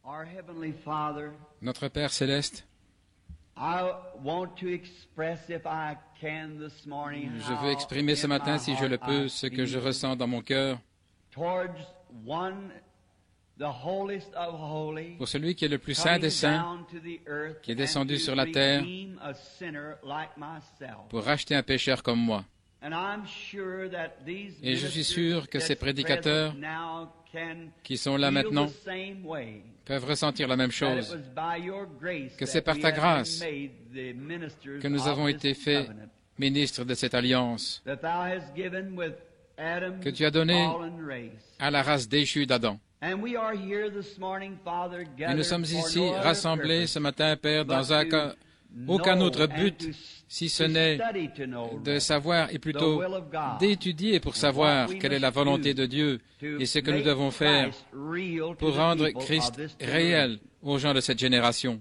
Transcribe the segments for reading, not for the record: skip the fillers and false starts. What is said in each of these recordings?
Our Heavenly Father, Notre Père céleste, I want to express, if I can this morning, je veux exprimer ce matin, si je le peux, ce que je ressens dans mon cœur towards one, the holiest of holy, pour celui qui est le plus saint des saints, qui est descendu sur la terre pour racheter un pécheur comme moi. Et je suis sûr que ces prédicateurs qui sont là maintenant peuvent ressentir la même chose, que c'est par ta grâce que nous avons été faits ministres de cette alliance, que tu as donné à la race déchue d'Adam. Et nous sommes ici rassemblés ce matin, Père, dans aucun autre but, si ce n'est de savoir et plutôt d'étudier pour savoir quelle est la volonté de Dieu et ce que nous devons faire pour rendre Christ réel aux gens de cette génération,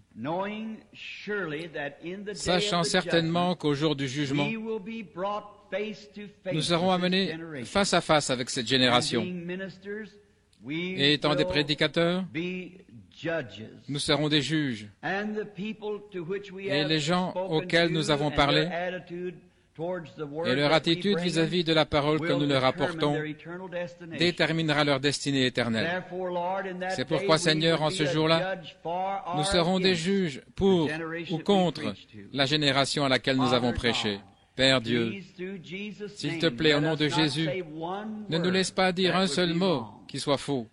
sachant certainement qu'au jour du jugement, nous serons amenés face à face avec cette génération. Et étant des prédicateurs, nous serons des juges. Et les gens auxquels nous avons parlé et leur attitude vis-à-vis de la parole que nous leur apportons déterminera leur destinée éternelle. C'est pourquoi, Seigneur, en ce jour-là, nous serons des juges pour ou contre la génération à laquelle nous avons prêché. Père Dieu, s'il te plaît, au nom de Jésus, ne nous laisse pas dire un seul mot qui soit faux,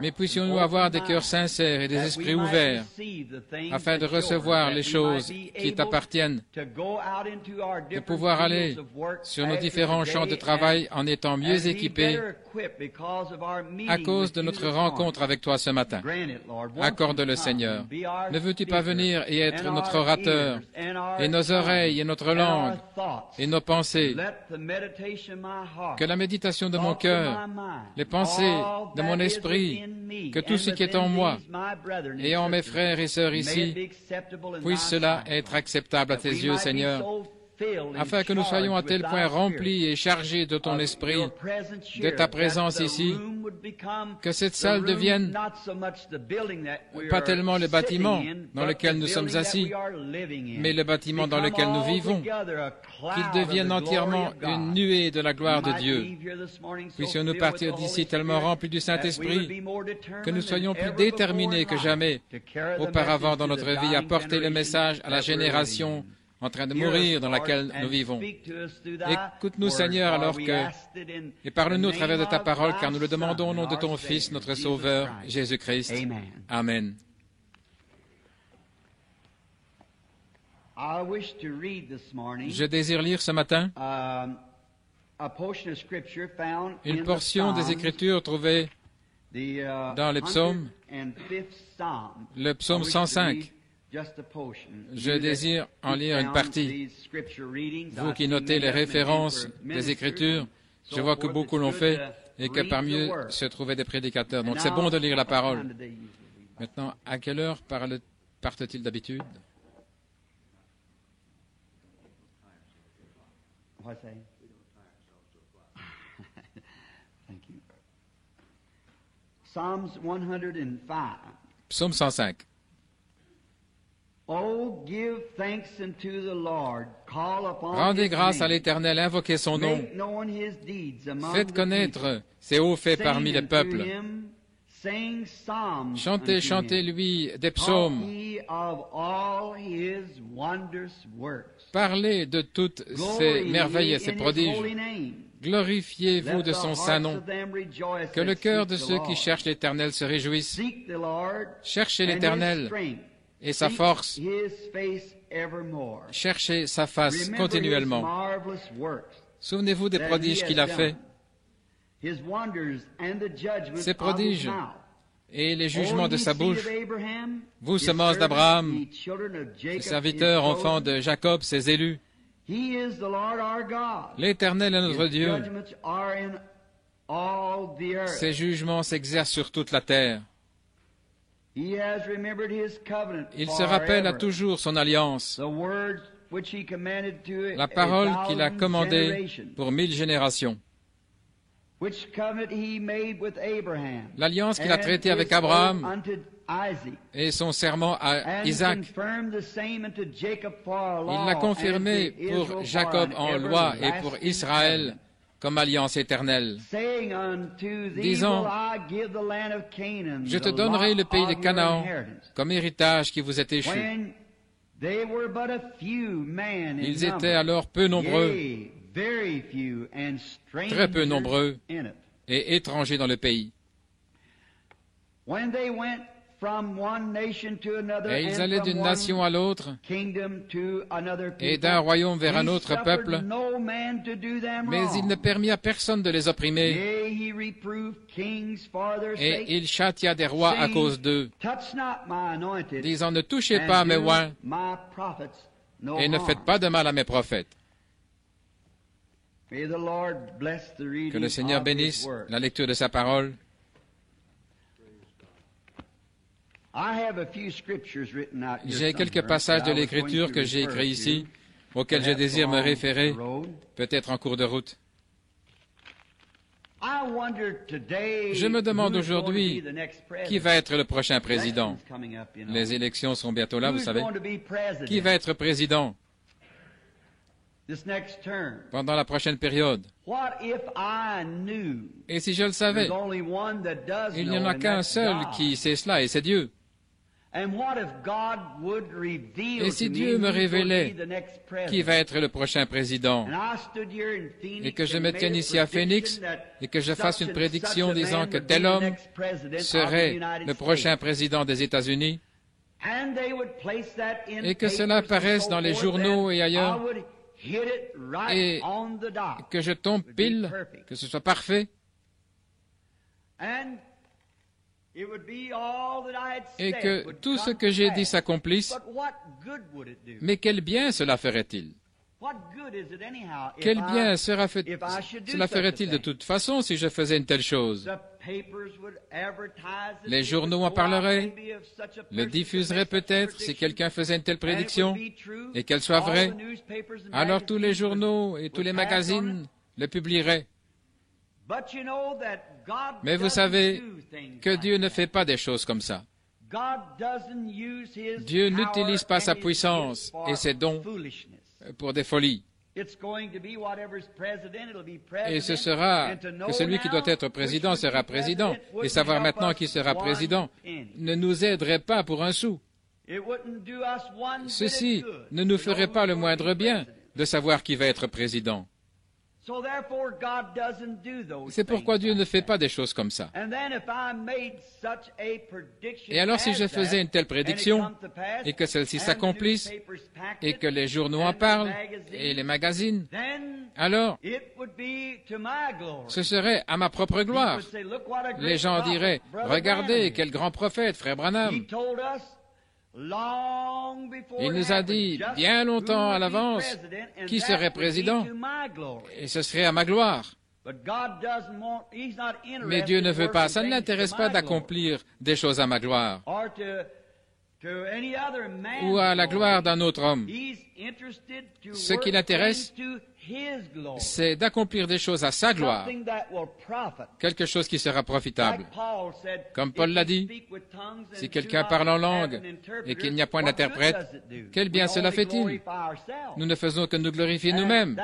mais puissions-nous avoir des cœurs sincères et des esprits ouverts afin de recevoir les choses qui t'appartiennent, de pouvoir aller sur nos différents champs de travail en étant mieux équipés à cause de notre rencontre avec toi ce matin. Accorde-le, Seigneur. Ne veux-tu pas venir et être notre orateur, et nos oreilles, et notre langue, et nos pensées? Que la méditation de mon cœur, les pensées de mon esprit, que tout ce qui est en moi et en mes frères et sœurs ici, puisse cela être acceptable à tes yeux, Seigneur, afin que nous soyons à tel point remplis et chargés de ton esprit, de ta présence ici, que cette salle devienne pas tellement le bâtiment dans lequel nous sommes assis, mais le bâtiment dans lequel nous vivons, qu'il devienne entièrement une nuée de la gloire de Dieu. Puissions-nous partir d'ici tellement remplis du Saint-Esprit que nous soyons plus déterminés que jamais auparavant dans notre vie à porter le message à la génération en train de mourir dans laquelle nous vivons. Écoute-nous, Seigneur, alors que, et parle-nous au travers de ta parole, car nous le demandons au nom de ton Fils, notre Sauveur, Jésus-Christ. Amen. Je désire lire ce matin une portion des Écritures trouvée dans les psaumes, le psaume 105. Je désire en lire une partie. Vous qui notez les références des Écritures, je vois que beaucoup l'ont fait et que parmi eux se trouvaient des prédicateurs. Donc c'est bon de lire la parole. Maintenant, à quelle heure partent-ils d'habitude? Psaume 105. Rendez grâce à l'Éternel, invoquez son nom. Faites connaître ses hauts faits parmi les peuples. Chantez, chantez-lui des psaumes. Parlez de toutes ses merveilles et ses prodiges. Glorifiez-vous de son saint nom. Que le cœur de ceux qui cherchent l'Éternel se réjouisse. Cherchez l'Éternel et sa force. Cherchez sa face continuellement. Souvenez-vous des prodiges qu'il a faits, ses prodiges et les jugements de sa bouche. Vous, semences d'Abraham, ses serviteurs, enfants de Jacob, ses élus. L'Éternel est notre Dieu. Ses jugements s'exercent sur toute la terre. Il se rappelle à toujours son alliance, la parole qu'il a commandée pour 1000 générations. l'alliance qu'il a traitée avec Abraham et son serment à Isaac. Il l'a confirmé pour Jacob en loi et pour Israël comme alliance éternelle, disant, je te donnerai le pays de Canaan comme héritage qui vous est échu. Ils étaient alors peu nombreux, très peu nombreux et étrangers dans le pays. Et ils allaient d'une nation à l'autre et d'un royaume vers un autre peuple, mais il ne permit à personne de les opprimer, et il châtia des rois à cause d'eux, disant, ne touchez pas à mes oints et ne faites pas de mal à mes prophètes. Que le Seigneur bénisse la lecture de sa parole. J'ai quelques passages de l'Écriture que j'ai écrits ici, auxquels je désire me référer, peut-être en cours de route. Je me demande aujourd'hui qui va être le prochain président. Les élections sont bientôt là, vous savez. Qui va être président pendant la prochaine période? Et si je le savais, il n'y en a qu'un seul qui sait cela, et c'est Dieu. Et si Dieu me révélait qui va être le prochain président, et que je me tienne ici à Phoenix, et que je fasse une prédiction disant que tel homme serait le prochain président des États-Unis, et que cela apparaisse dans les journaux et ailleurs, et que je tombe pile, que ce soit parfait, et que tout ce que j'ai dit s'accomplisse, mais quel bien cela ferait-il? Quel bien cela ferait-il de toute façon si je faisais une telle chose? Les journaux en parleraient, le diffuseraient peut-être si quelqu'un faisait une telle prédiction, et qu'elle soit vraie. Alors tous les journaux et tous les magazines le publieraient. Mais vous savez que Dieu ne fait pas des choses comme ça. Dieu n'utilise pas sa puissance et ses dons pour des folies. Et ce sera que celui qui doit être président sera président. Et savoir maintenant qui sera président ne nous aiderait pas pour un sou. Ceci ne nous ferait pas le moindre bien de savoir qui va être président. C'est pourquoi Dieu ne fait pas des choses comme ça. Et alors si je faisais une telle prédiction, et que celle-ci s'accomplisse, et que les journaux en parlent, et les magazines, alors ce serait à ma propre gloire. Les gens diraient, regardez, quel grand prophète, frère Branham. Il nous a dit bien longtemps à l'avance qui serait président, et ce serait à ma gloire. Mais Dieu ne veut pas, ça ne l'intéresse pas d'accomplir des choses à ma gloire ou à la gloire d'un autre homme. Ce qui l'intéresse, c'est d'accomplir des choses à sa gloire, quelque chose qui sera profitable. Comme Paul l'a dit, si quelqu'un parle en langue et qu'il n'y a point d'interprète, quel bien cela fait-il? Nous ne faisons que nous glorifier nous-mêmes,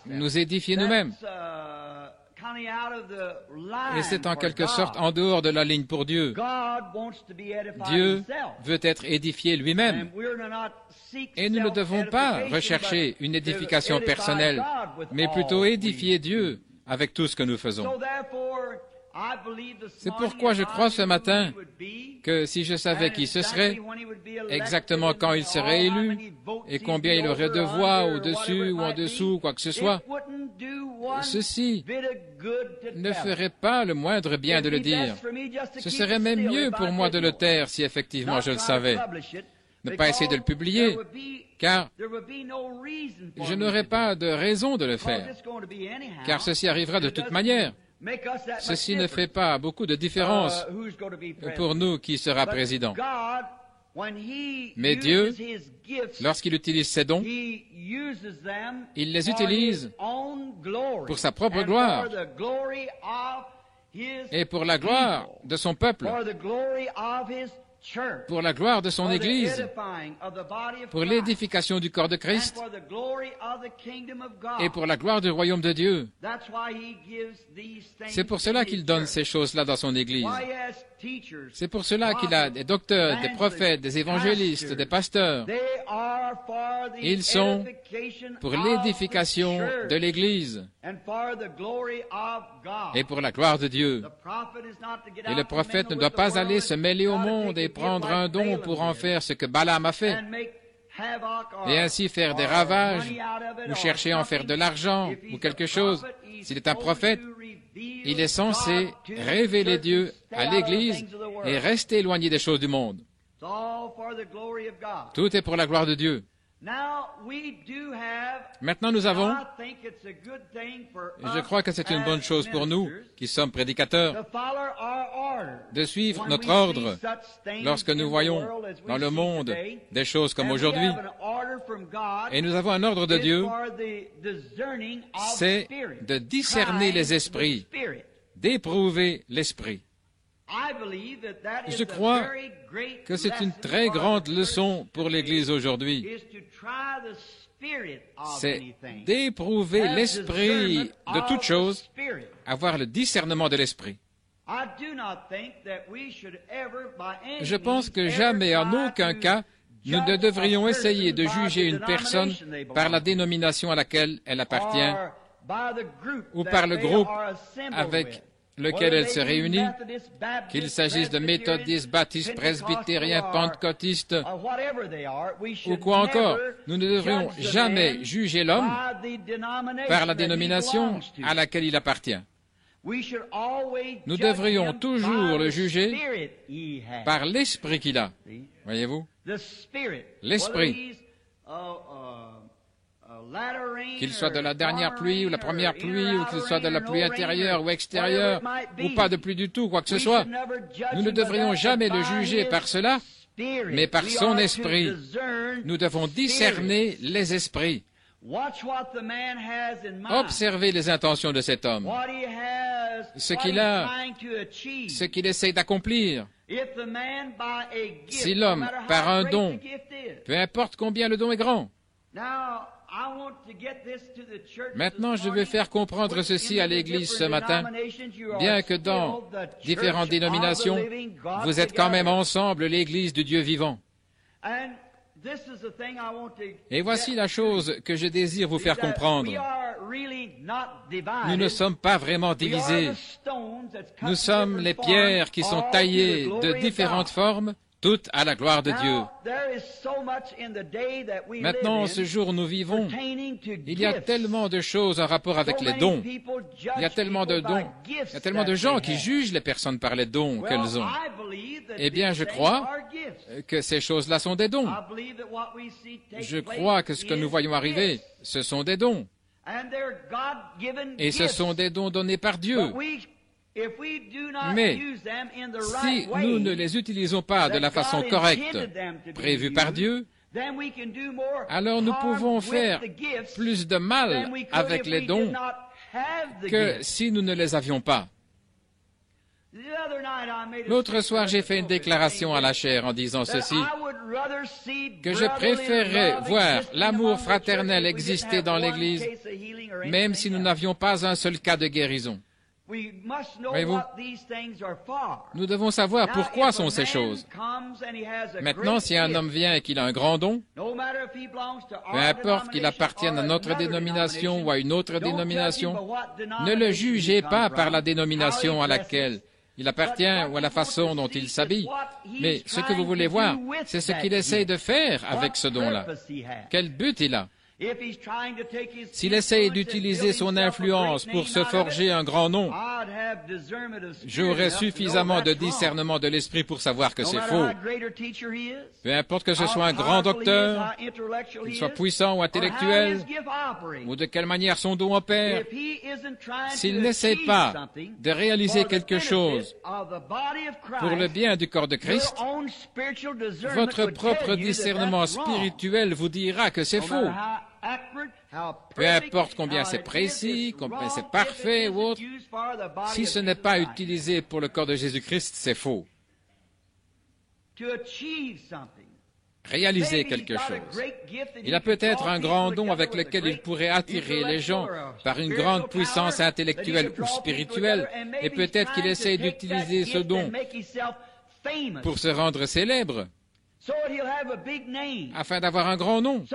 nous édifier nous-mêmes. Et c'est en quelque sorte en dehors de la ligne pour Dieu. Dieu veut être édifié lui-même. Et nous ne devons pas rechercher une édification personnelle, mais plutôt édifier Dieu avec tout ce que nous faisons. C'est pourquoi je crois ce matin que si je savais qui ce serait, exactement quand il serait élu, et combien il aurait de voix au-dessus ou en dessous, quoi que ce soit, ceci ne ferait pas le moindre bien de le dire. Ce serait même mieux pour moi de le taire si effectivement je le savais. Ne pas essayer de le publier, car je n'aurais pas de raison de le faire, car ceci arrivera de toute manière. Ceci ne fait pas beaucoup de différence pour nous qui sera président. Mais Dieu, lorsqu'il utilise ses dons, il les utilise pour sa propre gloire et pour la gloire de son peuple, pour la gloire de son Église, pour l'édification du corps de Christ et pour la gloire du royaume de Dieu. C'est pour cela qu'il donne ces choses-là dans son Église. C'est pour cela qu'il a des docteurs, des prophètes, des évangélistes, des pasteurs. Ils sont pour l'édification de l'Église et pour la gloire de Dieu. Et le prophète ne doit pas aller se mêler au monde et prendre un don pour en faire ce que Balaam a fait, et ainsi faire des ravages, ou chercher à en faire de l'argent, ou quelque chose. S'il est un prophète, il est censé révéler Dieu à l'Église et rester éloigné des choses du monde. Tout est pour la gloire de Dieu. Maintenant, nous avons, je crois que c'est une bonne chose pour nous, qui sommes prédicateurs, de suivre notre ordre lorsque nous voyons dans le monde des choses comme aujourd'hui. Et nous avons un ordre de Dieu, c'est de discerner les esprits, d'éprouver l'esprit. Je crois que c'est une très grande leçon pour l'Église aujourd'hui. C'est d'éprouver l'esprit de toute chose, avoir le discernement de l'esprit. Je pense que jamais, en aucun cas, nous ne devrions essayer de juger une personne par la dénomination à laquelle elle appartient ou par le groupe avec lequel elle se réunit, qu'il s'agisse de méthodistes, baptistes, presbytériens, pentecôtistes ou quoi encore. Nous ne devrions jamais juger l'homme par la dénomination à laquelle il appartient. Nous devrions toujours le juger par l'esprit qu'il a. Voyez-vous? L'esprit. Qu'il soit de la dernière pluie ou la première pluie, ou qu'il soit de la pluie intérieure ou extérieure, ou pas de pluie du tout, quoi que ce soit. Nous ne devrions jamais le juger par cela, mais par son esprit. Nous devons discerner les esprits. Observez les intentions de cet homme, ce qu'il a, ce qu'il essaie d'accomplir. Si l'homme, par un don, peu importe combien le don est grand. Maintenant, je veux faire comprendre ceci à l'Église ce matin. Bien que dans différentes dénominations, vous êtes quand même ensemble l'Église du Dieu vivant. Et voici la chose que je désire vous faire comprendre. Nous ne sommes pas vraiment divisés. Nous sommes les pierres qui sont taillées de différentes formes, toutes à la gloire de Dieu. Maintenant, en ce jour où nous vivons, il y a tellement de choses en rapport avec les dons. Il y a tellement de dons. Il y a tellement de gens qui jugent les personnes par les dons qu'elles ont. Eh bien, je crois que ces choses-là sont des dons. Je crois que ce que nous voyons arriver, ce sont des dons. Et ce sont des dons donnés par Dieu. Mais si nous ne les utilisons pas de la façon correcte, prévue par Dieu, alors nous pouvons faire plus de mal avec les dons que si nous ne les avions pas. L'autre soir, j'ai fait une déclaration à la chaire en disant ceci, que je préférerais voir l'amour fraternel exister dans l'Église, même si nous n'avions pas un seul cas de guérison. Voyez-vous, nous devons savoir pourquoi sont ces choses. Maintenant, si un homme vient et qu'il a un grand don, peu importe qu'il appartienne à notre dénomination ou à une autre dénomination, ne le jugez pas par la dénomination à laquelle il appartient ou à la façon dont il s'habille. Mais ce que vous voulez voir, c'est ce qu'il essaye de faire avec ce don-là. Quel but il a? S'il essaye d'utiliser son influence pour se forger un grand nom, j'aurai suffisamment de discernement de l'esprit pour savoir que c'est faux. Peu importe que ce soit un grand docteur, qu'il soit puissant ou intellectuel, ou de quelle manière son don opère, s'il n'essaie pas de réaliser quelque chose pour le bien du corps de Christ, votre propre discernement spirituel vous dira que c'est faux. Peu importe combien c'est précis, combien c'est parfait ou autre, si ce n'est pas utilisé pour le corps de Jésus-Christ, c'est faux. Réaliser quelque chose. Il a peut-être un grand don avec lequel il pourrait attirer les gens par une grande puissance intellectuelle ou spirituelle, et peut-être qu'il essaie d'utiliser ce don pour se rendre célèbre, afin d'avoir un grand nom,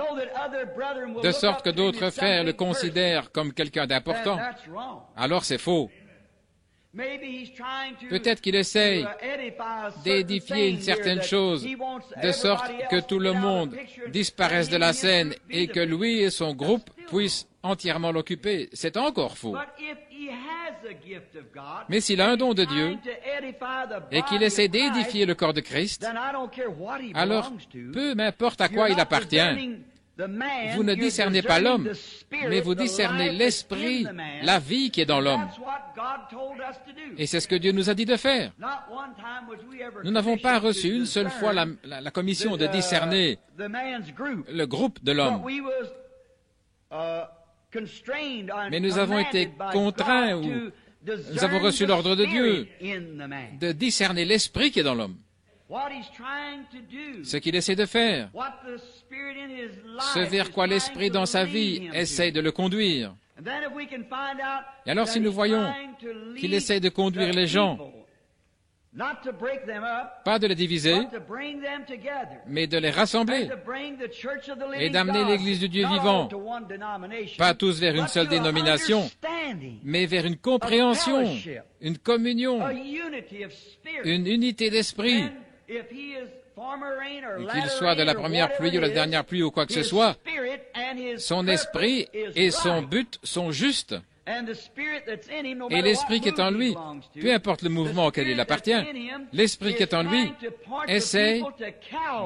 de sorte que d'autres frères le considèrent comme quelqu'un d'important. Alors c'est faux. Peut-être qu'il essaye d'édifier une certaine chose, de sorte que tout le monde disparaisse de la scène et que lui et son groupe puissent entièrement l'occuper. C'est encore faux. Mais s'il a un don de Dieu et qu'il essaie d'édifier le corps de Christ, alors peu m'importe à quoi il appartient. Vous ne discernez pas l'homme, mais vous discernez l'esprit, la vie qui est dans l'homme. Et c'est ce que Dieu nous a dit de faire. Nous n'avons pas reçu une seule fois la commission de discerner le groupe de l'homme. Mais nous avons été contraints ou nous avons reçu l'ordre de Dieu de discerner l'esprit qui est dans l'homme. Ce qu'il essaie de faire, ce vers quoi l'esprit dans sa vie essaie de le conduire. Et alors si nous voyons qu'il essaie de conduire les gens, pas de les diviser, mais de les rassembler et d'amener l'Église du Dieu vivant, pas tous vers une seule dénomination, mais vers une compréhension, une communion, une unité d'esprit. Qu'il soit de la première pluie ou la dernière pluie ou quoi que ce soit, son esprit et son but sont justes. Et l'esprit qui est en lui, peu importe le mouvement auquel il appartient, l'esprit qui est en lui essaie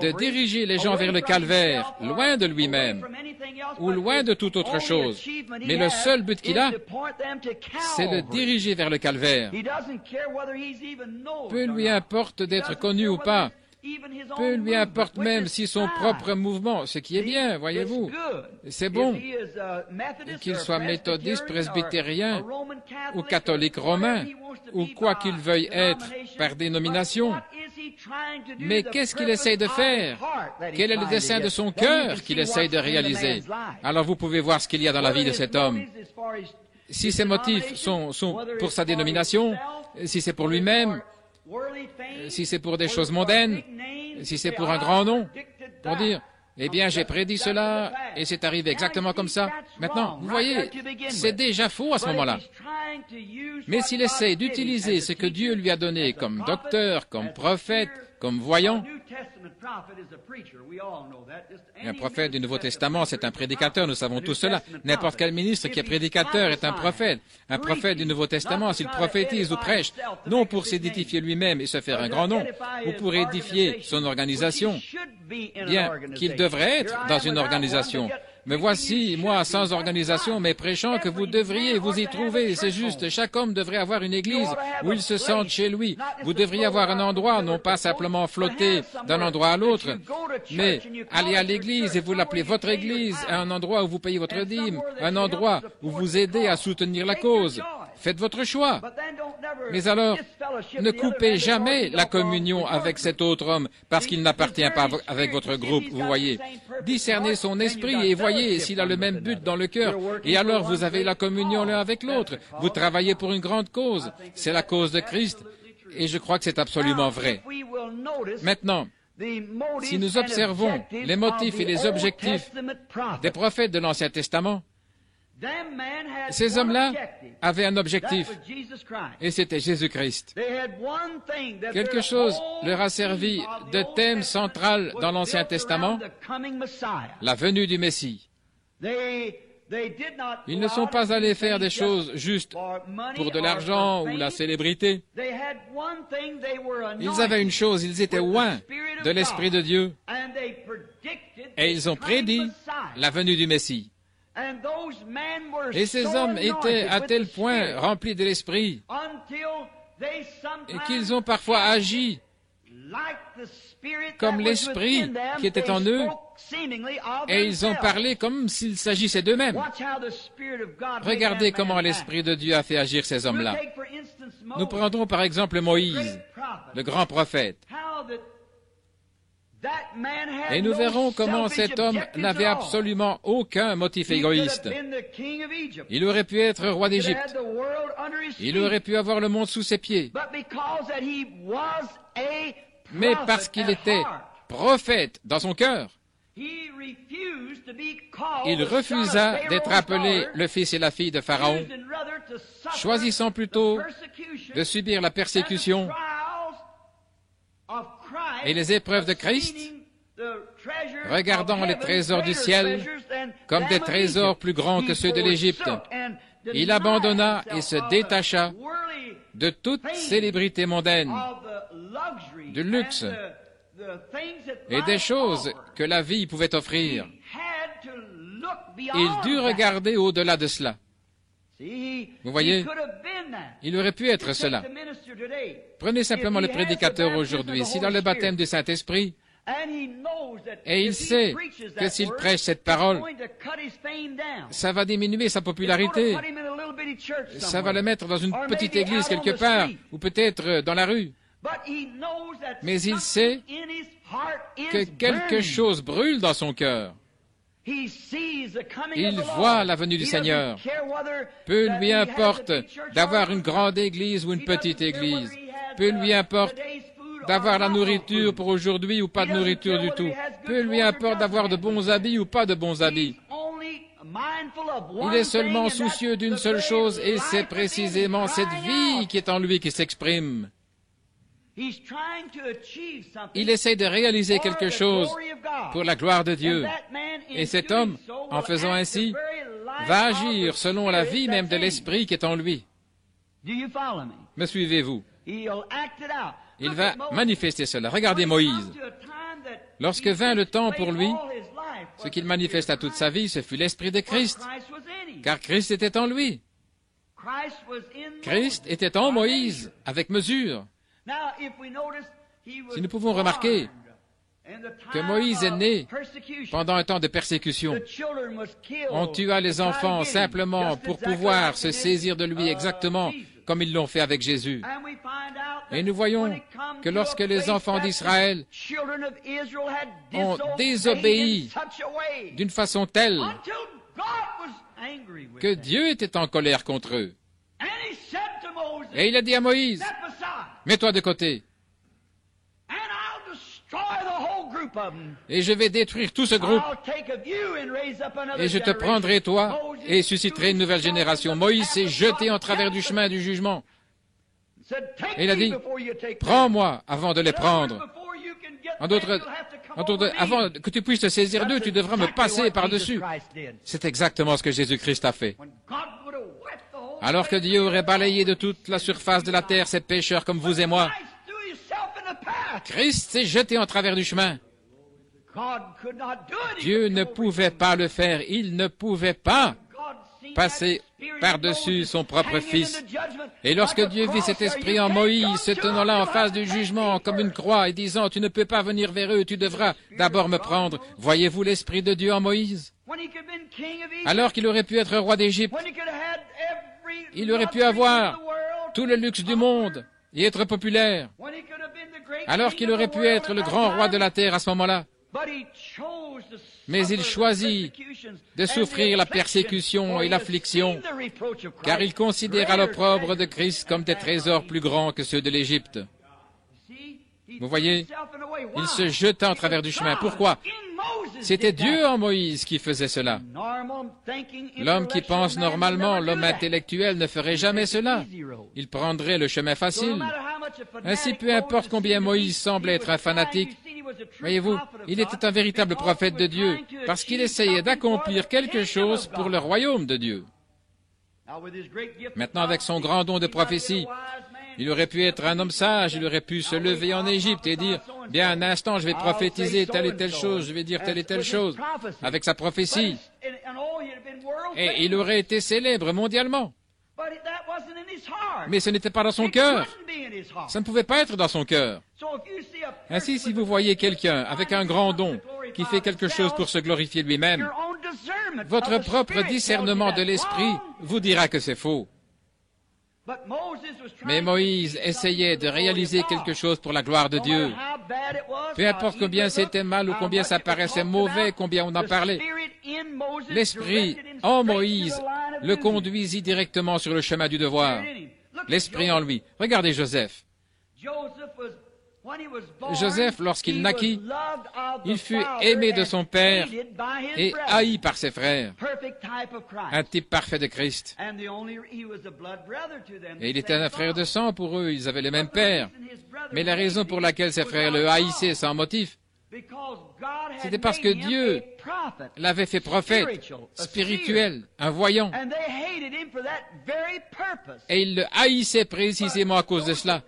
de diriger les gens vers le calvaire, loin de lui-même, ou loin de toute autre chose. Mais le seul but qu'il a, c'est de diriger vers le calvaire. Peu lui importe d'être connu ou pas. Peu lui importe même si son propre mouvement, ce qui est bien, voyez-vous, c'est bon, qu'il soit méthodiste, presbytérien, ou catholique romain, ou quoi qu'il veuille être par dénomination. Mais qu'est-ce qu'il essaye de faire? Quel est le dessein de son cœur qu'il essaye de réaliser? Alors vous pouvez voir ce qu'il y a dans la vie de cet homme. Si ses motifs sont pour sa dénomination, si c'est pour lui-même, si c'est pour des choses mondaines, si c'est pour un grand nom, pour dire, eh bien, j'ai prédit cela et c'est arrivé exactement comme ça. Maintenant, vous voyez, c'est déjà faux à ce moment-là. Mais s'il essaie d'utiliser ce que Dieu lui a donné comme docteur, comme prophète, comme voyant, un prophète du Nouveau Testament, c'est un prédicateur, nous savons tous cela. N'importe quel ministre qui est prédicateur est un prophète. Un prophète du Nouveau Testament, s'il prophétise ou prêche, non pour s'édifier lui-même et se faire un grand nom, ou pour édifier son organisation, bien qu'il devrait être dans une organisation. Mais voici, moi, sans organisation, mais prêchant que vous devriez vous y trouver. C'est juste, chaque homme devrait avoir une église où il se sente chez lui. Vous devriez avoir un endroit, non pas simplement flotter d'un endroit à l'autre, mais aller à l'église et vous l'appelez votre église, un endroit où vous payez votre dîme, un endroit où vous aidez à soutenir la cause. Faites votre choix. Mais alors, ne coupez jamais la communion avec cet autre homme parce qu'il n'appartient pas avec votre groupe, vous voyez. Discernez son esprit et voyez s'il a le même but dans le cœur. Et alors, vous avez la communion l'un avec l'autre. Vous travaillez pour une grande cause. C'est la cause de Christ. Et je crois que c'est absolument vrai. Maintenant, si nous observons les motifs et les objectifs des prophètes de l'Ancien Testament, ces hommes-là avaient un objectif, et c'était Jésus-Christ. Quelque chose leur a servi de thème central dans l'Ancien Testament, la venue du Messie. Ils ne sont pas allés faire des choses juste pour de l'argent ou la célébrité. Ils avaient une chose, ils étaient oints de l'Esprit de Dieu et ils ont prédit la venue du Messie. Et ces hommes étaient à tel point remplis de l'Esprit et qu'ils ont parfois agi comme l'Esprit qui était en eux, et ils ont parlé comme s'il s'agissait d'eux-mêmes. Regardez comment l'Esprit de Dieu a fait agir ces hommes-là. Nous prendrons par exemple Moïse, le grand prophète. Et nous verrons comment cet homme n'avait absolument aucun motif égoïste. Il aurait pu être roi d'Égypte. Il aurait pu avoir le monde sous ses pieds. Mais parce qu'il était prophète dans son cœur, il refusa d'être appelé le fils et la fille de Pharaon, choisissant plutôt de subir la persécution et les épreuves de Christ, regardant les trésors du ciel comme des trésors plus grands que ceux de l'Égypte. Il abandonna et se détacha de toute célébrité mondaine, du luxe et des choses que la vie pouvait offrir. Il dut regarder au-delà de cela. Vous voyez, il aurait pu être cela. Prenez simplement le prédicateur aujourd'hui. S'il a le baptême du Saint-Esprit, et il sait que s'il prêche cette parole, ça va diminuer sa popularité. Ça va le mettre dans une petite église quelque part, ou peut-être dans la rue. Mais il sait que quelque chose brûle dans son cœur. Il voit la venue du Seigneur. Peu lui importe d'avoir une grande église ou une petite église. Peu lui importe d'avoir la nourriture pour aujourd'hui ou pas de nourriture du tout. Peu lui importe d'avoir de bons habits ou pas de bons habits. Il est seulement soucieux d'une seule chose, et c'est précisément cette vie qui est en lui qui s'exprime. Il essaie de réaliser quelque chose pour la gloire de Dieu. Et cet homme, en faisant ainsi, va agir selon la vie même de l'Esprit qui est en lui. Me suivez-vous? Il va manifester cela. Regardez Moïse. Lorsque vint le temps pour lui, ce qu'il manifesta toute sa vie, ce fut l'Esprit de Christ, car Christ était en lui. Christ était en Moïse, avec mesure. Si nous pouvons remarquer que Moïse est né pendant un temps de persécution, on tua les enfants simplement pour pouvoir se saisir de lui exactement comme ils l'ont fait avec Jésus. Et nous voyons que lorsque les enfants d'Israël ont désobéi d'une façon telle que Dieu était en colère contre eux, et il a dit à Moïse, « Mets-toi de côté, et je vais détruire tout ce groupe, et je te prendrai toi, et susciterai une nouvelle génération. » Moïse s'est jeté en travers du chemin du jugement. Et il a dit, « Prends-moi avant de les prendre. Avant que tu puisses te saisir d'eux, tu devras me passer par-dessus. » C'est exactement ce que Jésus-Christ a fait. Alors que Dieu aurait balayé de toute la surface de la terre ces pécheurs comme vous et moi, Christ s'est jeté en travers du chemin. Dieu ne pouvait pas le faire. Il ne pouvait pas passer par-dessus son propre Fils. Et lorsque Dieu vit cet esprit en Moïse, se tenant là en face du jugement comme une croix et disant, « Tu ne peux pas venir vers eux, tu devras d'abord me prendre. » Voyez-vous l'esprit de Dieu en Moïse? Alors qu'il aurait pu être roi d'Égypte, il aurait pu avoir tout le luxe du monde et être populaire, alors qu'il aurait pu être le grand roi de la terre à ce moment-là. Mais il choisit de souffrir la persécution et l'affliction, car il considéra l'opprobre de Christ comme des trésors plus grands que ceux de l'Égypte. Vous voyez, il se jeta en travers du chemin. Pourquoi? C'était Dieu en Moïse qui faisait cela. L'homme qui pense normalement, l'homme intellectuel, ne ferait jamais cela. Il prendrait le chemin facile. Ainsi, peu importe combien Moïse semble être un fanatique, Voyez-vous, il était un véritable prophète de Dieu parce qu'il essayait d'accomplir quelque chose pour le royaume de Dieu. Maintenant, avec son grand don de prophétie, il aurait pu être un homme sage, il aurait pu se lever en Égypte et dire, bien, un instant, je vais prophétiser telle et telle chose, je vais dire telle et telle chose, avec sa prophétie. Et il aurait été célèbre mondialement. Mais ce n'était pas dans son cœur. Ça ne pouvait pas être dans son cœur. Ainsi, si vous voyez quelqu'un avec un grand don qui fait quelque chose pour se glorifier lui-même, votre propre discernement de l'esprit vous dira que c'est faux. Mais Moïse essayait de réaliser quelque chose pour la gloire de Dieu. Peu importe combien c'était mal ou combien ça paraissait mauvais, combien on en parlait, l'Esprit en Moïse le conduisit directement sur le chemin du devoir. L'Esprit en lui. Regardez Joseph. Joseph, lorsqu'il naquit, il fut aimé de son père et haï par ses frères. Un type parfait de Christ. Et il était un frère de sang pour eux, ils avaient le même père. Mais la raison pour laquelle ses frères le haïssaient sans motif, c'était parce que Dieu l'avait fait prophète, spirituel, un voyant. Et il le haïssait précisément à cause de cela.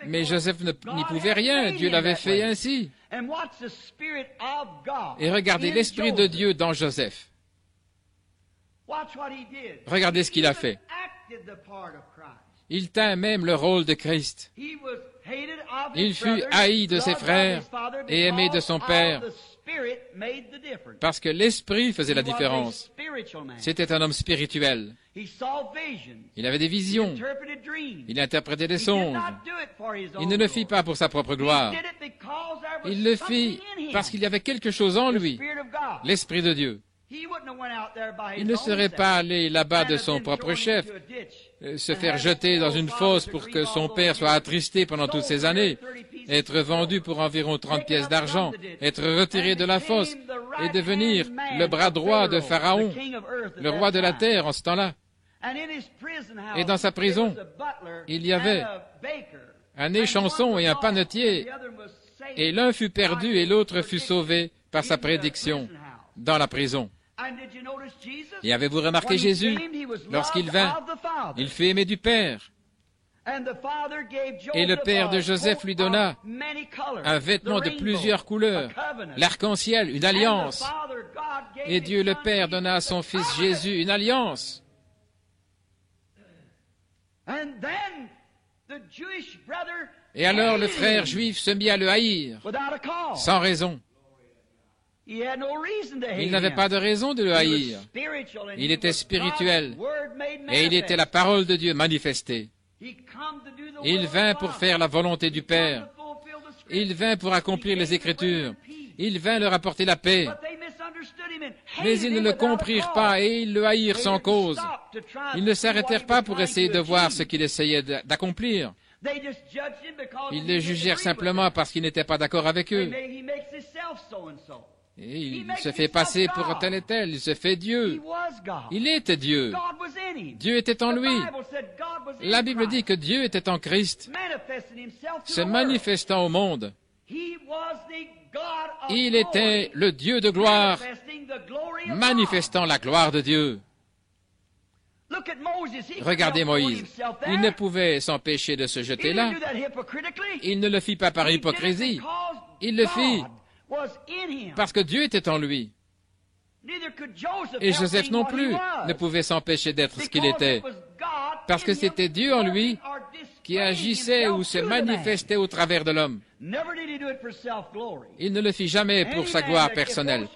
Mais Joseph n'y pouvait rien, Dieu l'avait fait ainsi. Et regardez l'Esprit de Dieu dans Joseph. Regardez ce qu'il a fait. Il tint même le rôle de Christ. Il fut haï de ses frères et aimé de son père parce que l'Esprit faisait la différence. C'était un homme spirituel. Il avait des visions. Il interprétait des songes. Il ne le fit pas pour sa propre gloire. Il le fit parce qu'il y avait quelque chose en lui, l'Esprit de Dieu. Il ne serait pas allé là-bas de son propre chef, se faire jeter dans une fosse pour que son père soit attristé pendant toutes ces années, être vendu pour environ 30 pièces d'argent, être retiré de la fosse et devenir le bras droit de Pharaon, le roi de la terre en ce temps-là. Et dans sa prison, il y avait un échanson et un panetier, et l'un fut perdu et l'autre fut sauvé par sa prédiction dans la prison. Et avez-vous remarqué Jésus? Lorsqu'il vint, il fut aimé du Père. Et le Père de Joseph lui donna un vêtement de plusieurs couleurs, l'arc-en-ciel, une alliance. Et Dieu le Père donna à son Fils Jésus une alliance. Et alors le frère juif se mit à le haïr, sans raison. Il n'avait pas de raison de le haïr. Il était spirituel et il était la parole de Dieu manifestée. Il vint pour faire la volonté du Père. Il vint pour accomplir les Écritures. Il vint leur apporter la paix. Mais ils ne le comprirent pas et ils le haïrent sans cause. Ils ne s'arrêtèrent pas pour essayer de voir ce qu'il essayait d'accomplir. Ils le jugèrent simplement parce qu'il n'était pas d'accord avec eux. Et il se fait passer pour tel et tel, il se fait Dieu. Il était Dieu. Dieu était en lui. La Bible dit que Dieu était en Christ, se manifestant au monde. Il était le Dieu de gloire, manifestant la gloire de Dieu. Regardez Moïse. Il ne pouvait s'empêcher de se jeter là. Il ne le fit pas par hypocrisie. Il le fit parce que Dieu était en lui. Et Joseph non plus ne pouvait s'empêcher d'être ce qu'il était, parce que c'était Dieu en lui qui agissait ou se manifestait au travers de l'homme. Il ne le fit jamais pour sa gloire personnelle.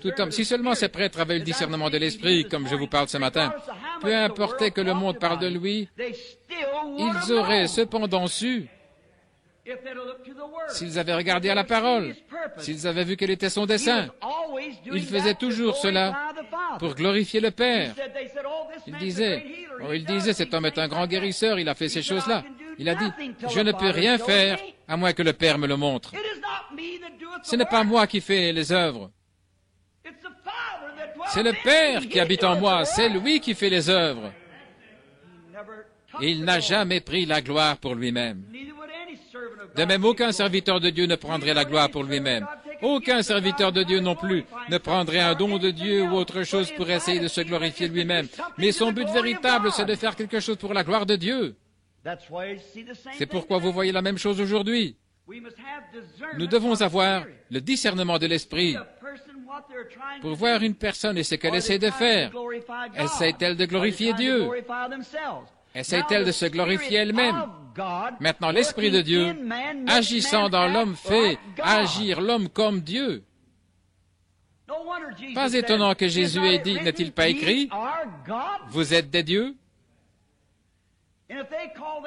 Tout comme si seulement ces prêtres avaient le discernement de l'esprit, comme je vous parle ce matin, peu importe que le monde parle de lui, ils auraient cependant su, s'ils avaient regardé à la parole, s'ils avaient vu quel était son dessein. Il faisait toujours cela pour glorifier le Père. Il disait, cet homme est un grand guérisseur, il a fait ces choses-là. Il a dit, je ne peux rien faire à moins que le Père me le montre. Ce n'est pas moi qui fais les œuvres. C'est le Père qui habite en moi, c'est lui qui fait les œuvres. Et il n'a jamais pris la gloire pour lui-même. De même, aucun serviteur de Dieu ne prendrait la gloire pour lui-même. Aucun serviteur de Dieu non plus ne prendrait un don de Dieu ou autre chose pour essayer de se glorifier lui-même. Mais son but véritable, c'est de faire quelque chose pour la gloire de Dieu. C'est pourquoi vous voyez la même chose aujourd'hui. Nous devons avoir le discernement de l'esprit pour voir une personne et ce qu'elle essaie de faire. Essaie-t-elle de glorifier Dieu? Essaie-t-elle de se glorifier elle-même? Maintenant, l'Esprit de Dieu, agissant dans l'homme, fait agir l'homme comme Dieu. Pas étonnant que Jésus ait dit, n'est-il pas écrit, « Vous êtes des dieux » ?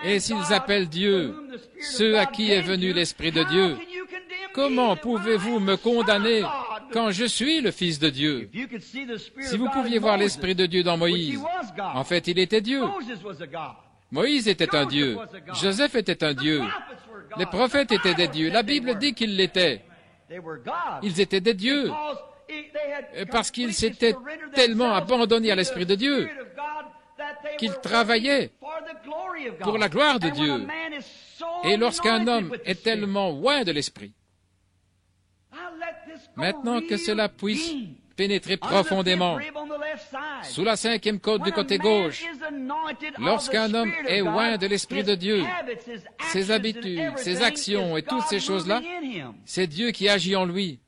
Et s'ils appellent Dieu ceux à qui est venu l'Esprit de Dieu, comment pouvez-vous me condamner quand je suis le Fils de Dieu? Si vous pouviez voir l'Esprit de Dieu dans Moïse, en fait, il était Dieu. Moïse était un Dieu. Joseph était un Dieu. Les prophètes étaient des dieux. La Bible dit qu'ils l'étaient. Ils étaient des dieux parce qu'ils s'étaient tellement abandonnés à l'Esprit de Dieu qu'ils travaillaient pour la gloire de Dieu. Et lorsqu'un homme est tellement loin de l'Esprit, maintenant que cela puisse pénétrer profondément sous la 5e côte du côté gauche, lorsqu'un homme est loin de l'Esprit de Dieu, ses habitudes, ses actions et toutes ces choses-là, c'est Dieu qui agit en lui.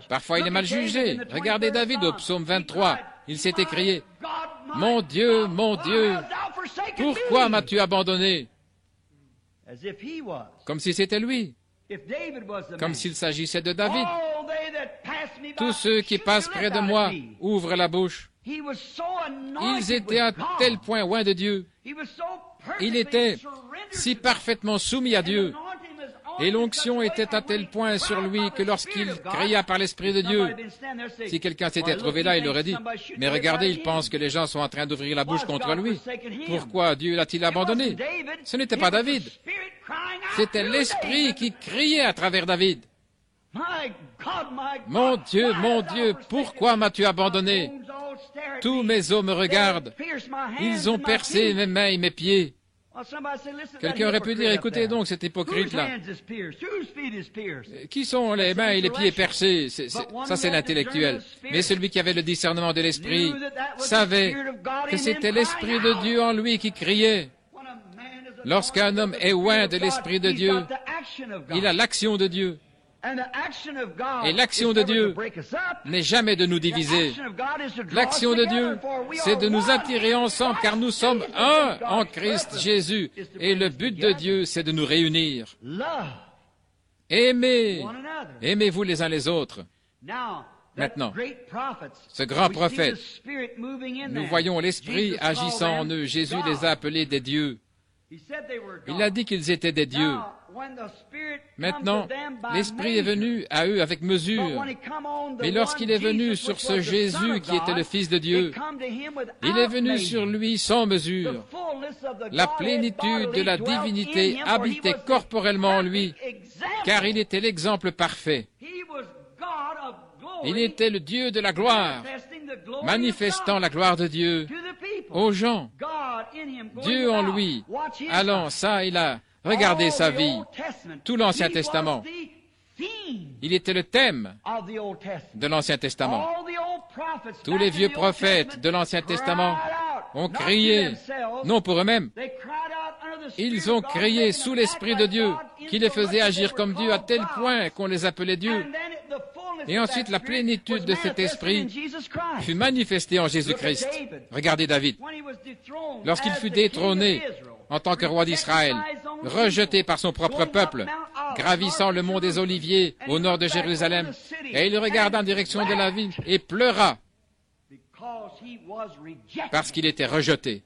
Parfois, il est mal jugé. Regardez David au psaume 23. Il s'est écrié, « Mon Dieu, pourquoi m'as-tu abandonné ?» Comme si c'était lui. Comme s'il s'agissait de David. Tous ceux qui passent près de moi ouvrent la bouche. Ils étaient à tel point loin de Dieu. Il était si parfaitement soumis à Dieu. Et l'onction était à tel point sur lui que lorsqu'il cria par l'Esprit de Dieu, si quelqu'un s'était trouvé là, il aurait dit, « Mais regardez, il pense que les gens sont en train d'ouvrir la bouche contre lui. Pourquoi Dieu l'a-t-il abandonné ?» Ce n'était pas David. C'était l'Esprit qui criait à travers David. « Mon Dieu, pourquoi m'as-tu abandonné? Tous mes os me regardent. Ils ont percé mes mains et mes pieds. » Quelqu'un aurait pu dire, écoutez donc cet hypocrite-là. Qui sont les mains et les pieds percés? Ça, c'est l'intellectuel. Mais celui qui avait le discernement de l'Esprit savait que c'était l'Esprit de Dieu en lui qui criait. Lorsqu'un homme est loin de l'Esprit de Dieu, il a l'action de Dieu. Et l'action de Dieu n'est jamais de nous diviser. L'action de Dieu, c'est de nous attirer ensemble, car nous sommes un en Christ Jésus. Et le but de Dieu, c'est de nous réunir. Aimez-vous les uns les autres. Maintenant, ce grand prophète, nous voyons l'Esprit agissant en eux. Jésus les a appelés des dieux. Il a dit qu'ils étaient des dieux. Maintenant, l'Esprit est venu à eux avec mesure. Mais lorsqu'il est venu sur ce Jésus qui était le Fils de Dieu, il est venu sur lui sans mesure. La plénitude de la divinité habitait corporellement en lui, car il était l'exemple parfait. Il était le Dieu de la gloire, manifestant la gloire de Dieu aux gens. Dieu en lui, allant ça et là. Regardez sa vie, tout l'Ancien Testament. Il était le thème de l'Ancien Testament. Tous les vieux prophètes de l'Ancien Testament ont crié, non pour eux-mêmes, ils ont crié sous l'Esprit de Dieu, qui les faisait agir comme Dieu à tel point qu'on les appelait Dieu. Et ensuite, la plénitude de cet esprit fut manifestée en Jésus-Christ. Regardez David. Lorsqu'il fut détrôné en tant que roi d'Israël, rejeté par son propre peuple, gravissant le mont des Oliviers au nord de Jérusalem, et il regarda en direction de la ville et pleura parce qu'il était rejeté.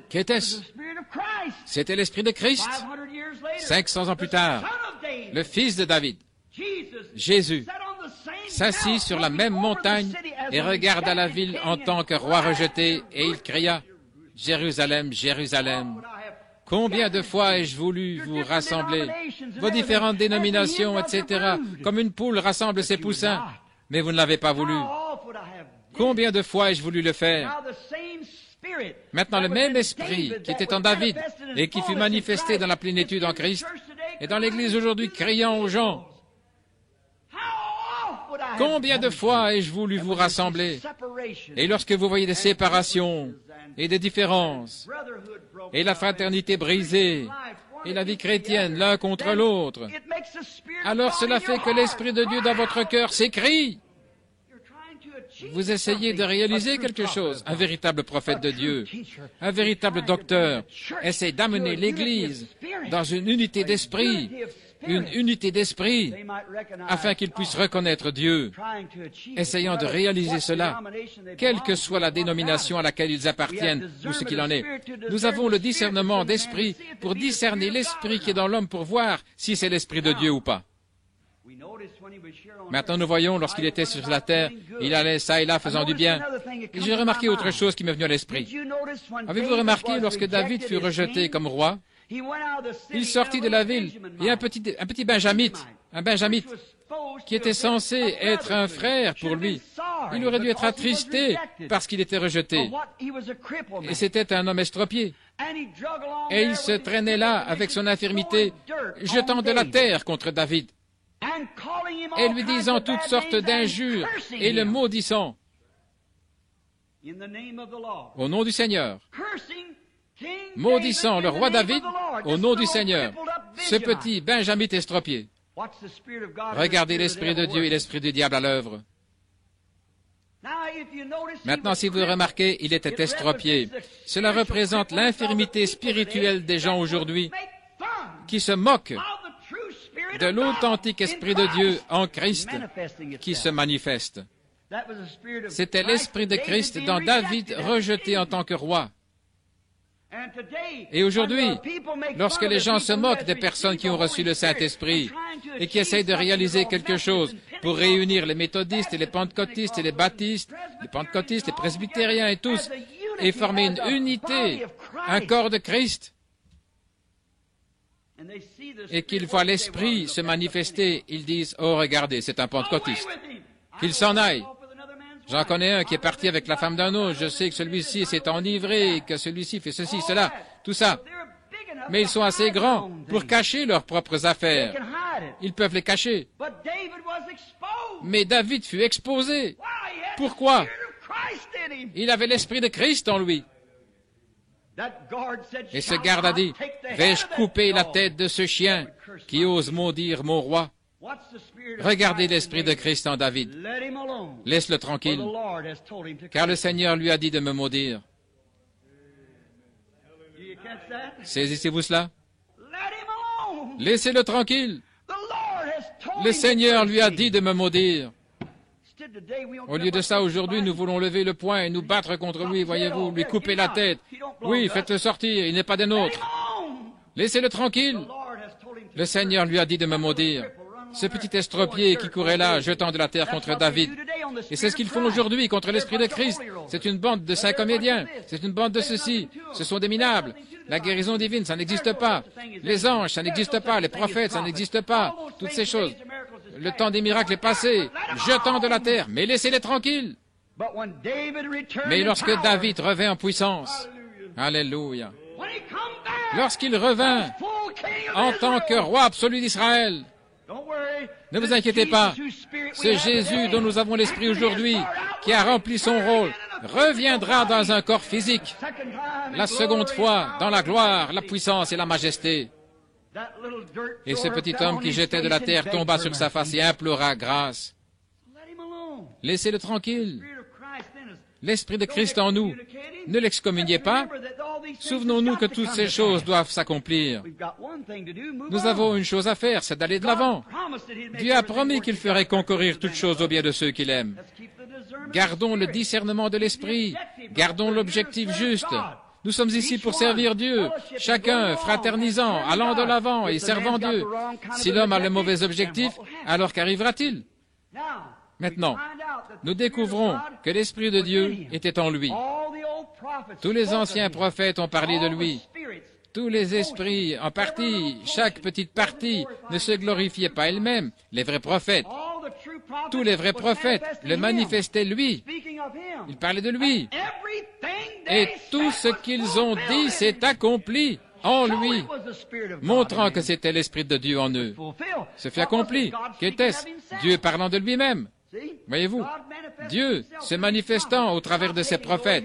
Qu'était-ce? C'était l'Esprit de Christ. 500 ans plus tard, le Fils de David, Jésus, s'assit sur la même montagne et regarda la ville en tant que roi rejeté, et il cria, « Jérusalem, Jérusalem, combien de fois ai-je voulu vous rassembler, vos différentes dénominations, etc., comme une poule rassemble ses poussins, mais vous ne l'avez pas voulu. Combien de fois ai-je voulu le faire? Maintenant, le même esprit qui était en David et qui fut manifesté dans la plénitude en Christ est dans l'Église aujourd'hui, criant aux gens, « Combien de fois ai-je voulu vous rassembler ?» Et lorsque vous voyez des séparations et des différences, et la fraternité brisée, et la vie chrétienne l'un contre l'autre, alors cela fait que l'Esprit de Dieu dans votre cœur s'écrie. Vous essayez de réaliser quelque chose. Un véritable prophète de Dieu, un véritable docteur, essaie d'amener l'Église dans une unité d'esprit, afin qu'ils puissent reconnaître Dieu, essayant de réaliser cela, quelle que soit la dénomination à laquelle ils appartiennent ou ce qu'il en est. Nous avons le discernement d'esprit pour discerner l'esprit qui est dans l'homme pour voir si c'est l'esprit de Dieu ou pas. Maintenant, nous voyons, lorsqu'il était sur la terre, il allait ça et là faisant du bien. Et j'ai remarqué autre chose qui m'est venu à l'esprit. Avez-vous remarqué, lorsque David fut rejeté comme roi, il sortit de la ville et un petit benjamite, qui était censé être un frère pour lui, il aurait dû être attristé parce qu'il était rejeté. Et c'était un homme estropié. Et il se traînait là avec son infirmité, jetant de la terre contre David, et lui disant toutes sortes d'injures et le maudissant au nom du Seigneur. Maudissant le roi David au nom du Seigneur, ce petit benjamite estropié. Regardez l'Esprit de Dieu et l'Esprit du diable à l'œuvre. Maintenant, si vous remarquez, il était estropié. Cela représente l'infirmité spirituelle des gens aujourd'hui qui se moquent de l'authentique Esprit de Dieu en Christ qui se manifeste. C'était l'Esprit de Christ dans David rejeté en tant que roi. Et aujourd'hui, lorsque les gens se moquent des personnes qui ont reçu le Saint-Esprit et qui essayent de réaliser quelque chose pour réunir les méthodistes et les pentecôtistes et les baptistes, les pentecôtistes, les presbytériens et tous, et former une unité, un corps de Christ, et qu'ils voient l'Esprit se manifester, ils disent « Oh, regardez, c'est un pentecôtiste. Qu'il s'en aille. » J'en connais un qui est parti avec la femme d'un autre. Je sais que celui-ci s'est enivré, que celui-ci fait ceci, cela, tout ça. Mais ils sont assez grands pour cacher leurs propres affaires. Ils peuvent les cacher. Mais David fut exposé. Pourquoi? Il avait l'Esprit de Christ en lui. Et ce garde a dit, « Vais-je couper la tête de ce chien qui ose maudire mon roi? » Regardez l'Esprit de Christ en David. Laisse-le tranquille, car le Seigneur lui a dit de me maudire. Saisissez-vous cela? Laissez-le tranquille. Le Seigneur lui a dit de me maudire. Au lieu de ça, aujourd'hui, nous voulons lever le poing et nous battre contre lui, voyez-vous, lui couper la tête. Oui, faites-le sortir, il n'est pas des nôtres. Laissez-le tranquille. Le Seigneur lui a dit de me maudire. Ce petit estropié qui courait là, jetant de la terre contre David. Et c'est ce qu'ils font aujourd'hui contre l'Esprit de Christ. C'est une bande de 5 comédiens. C'est une bande de ceci. Ce sont des minables. La guérison divine, ça n'existe pas. Les anges, ça n'existe pas. Les prophètes, ça n'existe pas. Toutes ces choses. Le temps des miracles est passé. Jetant de la terre. Mais laissez-les tranquilles. Mais lorsque David revint en puissance, alléluia, lorsqu'il revint en tant que roi absolu d'Israël, ne vous inquiétez pas, ce Jésus dont nous avons l'Esprit aujourd'hui, qui a rempli son rôle, reviendra dans un corps physique, la seconde fois, dans la gloire, la puissance et la majesté. Et ce petit homme qui jetait de la terre tomba sur sa face et implora grâce. Laissez-le tranquille. L'Esprit de Christ en nous. Ne l'excommuniez pas. Souvenons-nous que toutes ces choses doivent s'accomplir. Nous avons une chose à faire, c'est d'aller de l'avant. Dieu a promis qu'il ferait concourir toutes choses au bien de ceux qu'il aime. Gardons le discernement de l'Esprit. Gardons l'objectif juste. Nous sommes ici pour servir Dieu, chacun fraternisant, allant de l'avant et servant Dieu. Si l'homme a le mauvais objectif, alors qu'arrivera-t-il? Maintenant, nous découvrons que l'Esprit de Dieu était en lui. Tous les anciens prophètes ont parlé de lui. Tous les esprits, en partie, chaque petite partie, ne se glorifiaient pas elles-mêmes. Les vrais prophètes, tous les vrais prophètes le manifestaient lui. Ils parlaient de lui. Et tout ce qu'ils ont dit s'est accompli en lui, montrant que c'était l'Esprit de Dieu en eux. Ce fut accompli. Qu'était-ce? Dieu parlant de lui-même. Voyez-vous, Dieu se manifestant au travers de ses prophètes,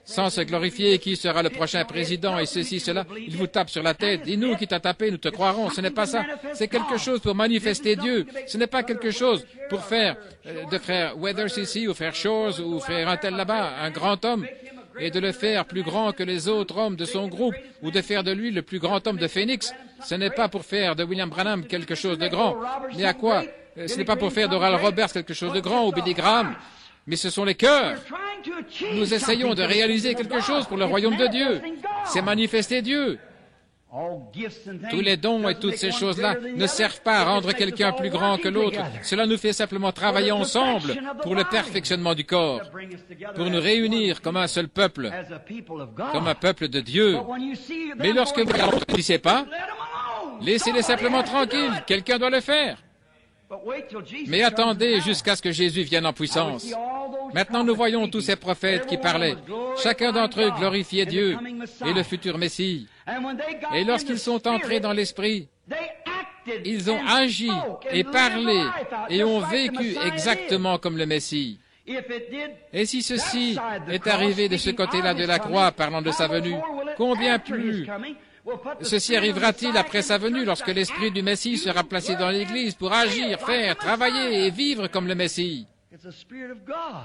sans se glorifier qui sera le prochain président et ceci, cela, il vous tape sur la tête. Dis-nous qui t'a tapé, nous te croirons. Ce n'est pas ça. C'est quelque chose pour manifester Dieu. Ce n'est pas quelque chose pour faire de frère Weathers ici, ou frère Shores, ou frère un tel là-bas, un grand homme, et de le faire plus grand que les autres hommes de son groupe, ou de faire de lui le plus grand homme de Phoenix. Ce n'est pas pour faire de William Branham quelque chose de grand. Mais à quoi? Ce n'est pas pour faire d'Oral Roberts quelque chose de grand, ou Billy Graham. Mais ce sont les cœurs. Nous essayons de réaliser quelque chose pour le royaume de Dieu. C'est manifester Dieu. Tous les dons et toutes ces choses-là ne servent pas à rendre quelqu'un plus grand que l'autre. Cela nous fait simplement travailler ensemble pour le perfectionnement du corps, pour nous réunir comme un seul peuple, comme un peuple de Dieu. Mais lorsque vous ne disez pas, laissez-les simplement tranquilles. Quelqu'un doit le faire. Mais attendez jusqu'à ce que Jésus vienne en puissance. Maintenant, nous voyons tous ces prophètes qui parlaient. Chacun d'entre eux glorifiait Dieu et le futur Messie. Et lorsqu'ils sont entrés dans l'Esprit, ils ont agi et parlé et ont vécu exactement comme le Messie. Et si ceci est arrivé de ce côté-là de la croix, parlant de sa venue, combien plus ceci arrivera-t-il après sa venue, lorsque l'Esprit du Messie sera placé dans l'Église pour agir, faire, travailler et vivre comme le Messie?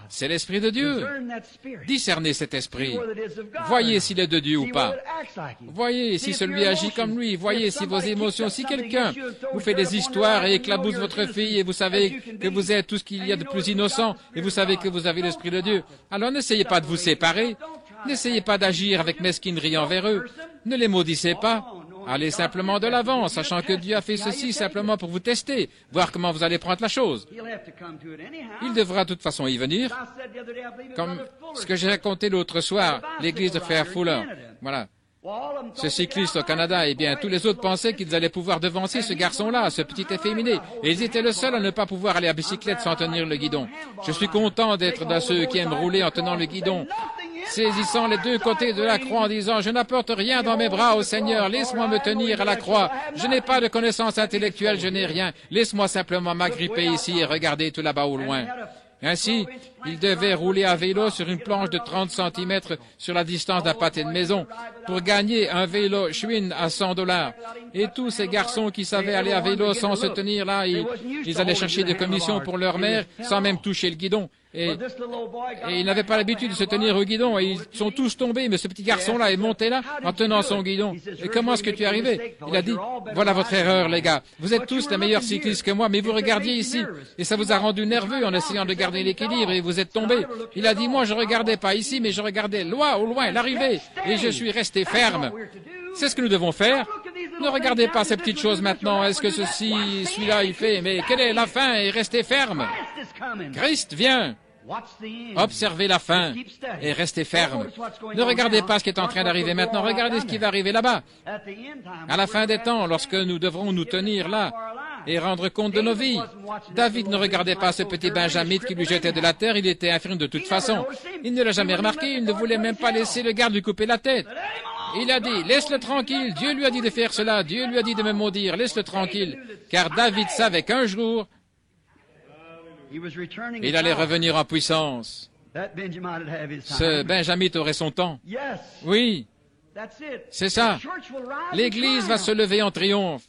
C'est l'Esprit de Dieu. Discernez cet Esprit. Voyez s'il est de Dieu ou pas. Voyez si celui agit comme lui. Voyez si vos émotions, si quelqu'un vous fait des histoires et éclabousse votre fille et vous savez que vous êtes tout ce qu'il y a de plus innocent et vous savez que vous avez l'Esprit de Dieu. Alors n'essayez pas de vous séparer. N'essayez pas d'agir avec mesquinerie envers eux. Ne les maudissez pas. Allez simplement de l'avant, sachant que Dieu a fait ceci simplement pour vous tester, voir comment vous allez prendre la chose. Il devra de toute façon y venir, comme ce que j'ai raconté l'autre soir, l'église de Frère Fuller. Voilà. Ce cycliste au Canada, eh bien, tous les autres pensaient qu'ils allaient pouvoir devancer ce garçon-là, ce petit efféminé, et ils étaient le seul à ne pas pouvoir aller à bicyclette sans tenir le guidon. Je suis content d'être dans ceux qui aiment rouler en tenant le guidon, saisissant les deux côtés de la croix en disant « Je n'apporte rien dans mes bras au Seigneur, laisse-moi me tenir à la croix. Je n'ai pas de connaissances intellectuelles, je n'ai rien. Laisse-moi simplement m'agripper ici et regarder tout là-bas au loin. » Ainsi, il devait rouler à vélo sur une planche de 30 cm sur la distance d'un pâté de maison pour gagner un vélo Schwinn à $100. Et tous ces garçons qui savaient aller à vélo sans se tenir là, ils allaient chercher des commissions pour leur mère sans même toucher le guidon. Et ils n'avaient pas l'habitude de se tenir au guidon et ils sont tous tombés. Mais ce petit garçon-là est monté là en tenant son guidon. Et comment est-ce que tu es arrivé? Il a dit, voilà votre erreur, les gars. Vous êtes tous les meilleurs cyclistes que moi, mais vous regardiez ici. Et ça vous a rendu nerveux en essayant de garder l'équilibre et vous êtes tombés. Il a dit, moi je regardais pas ici, mais je regardais loin, au loin, l'arrivée. Et je suis resté ferme. C'est ce que nous devons faire. Ne regardez pas ces petites choses maintenant. Est-ce que celui-là, il fait, mais quelle est la fin? Et restez ferme. Christ vient. Observez la fin et restez ferme. Ne regardez pas ce qui est en train d'arriver maintenant, regardez ce qui va arriver là-bas. À la fin des temps, lorsque nous devrons nous tenir là et rendre compte de nos vies. David ne regardait pas ce petit benjamite qui lui jetait de la terre, il était infirme de toute façon. Il ne l'a jamais remarqué, il ne voulait même pas laisser le garde lui couper la tête. Il a dit, laisse-le tranquille, Dieu lui a dit de faire cela, Dieu lui a dit de me maudire, laisse-le tranquille. Car David savait qu'un jour, il allait revenir en puissance. Ce benjamite aurait son temps. Oui, c'est ça. L'Église va se lever en triomphe.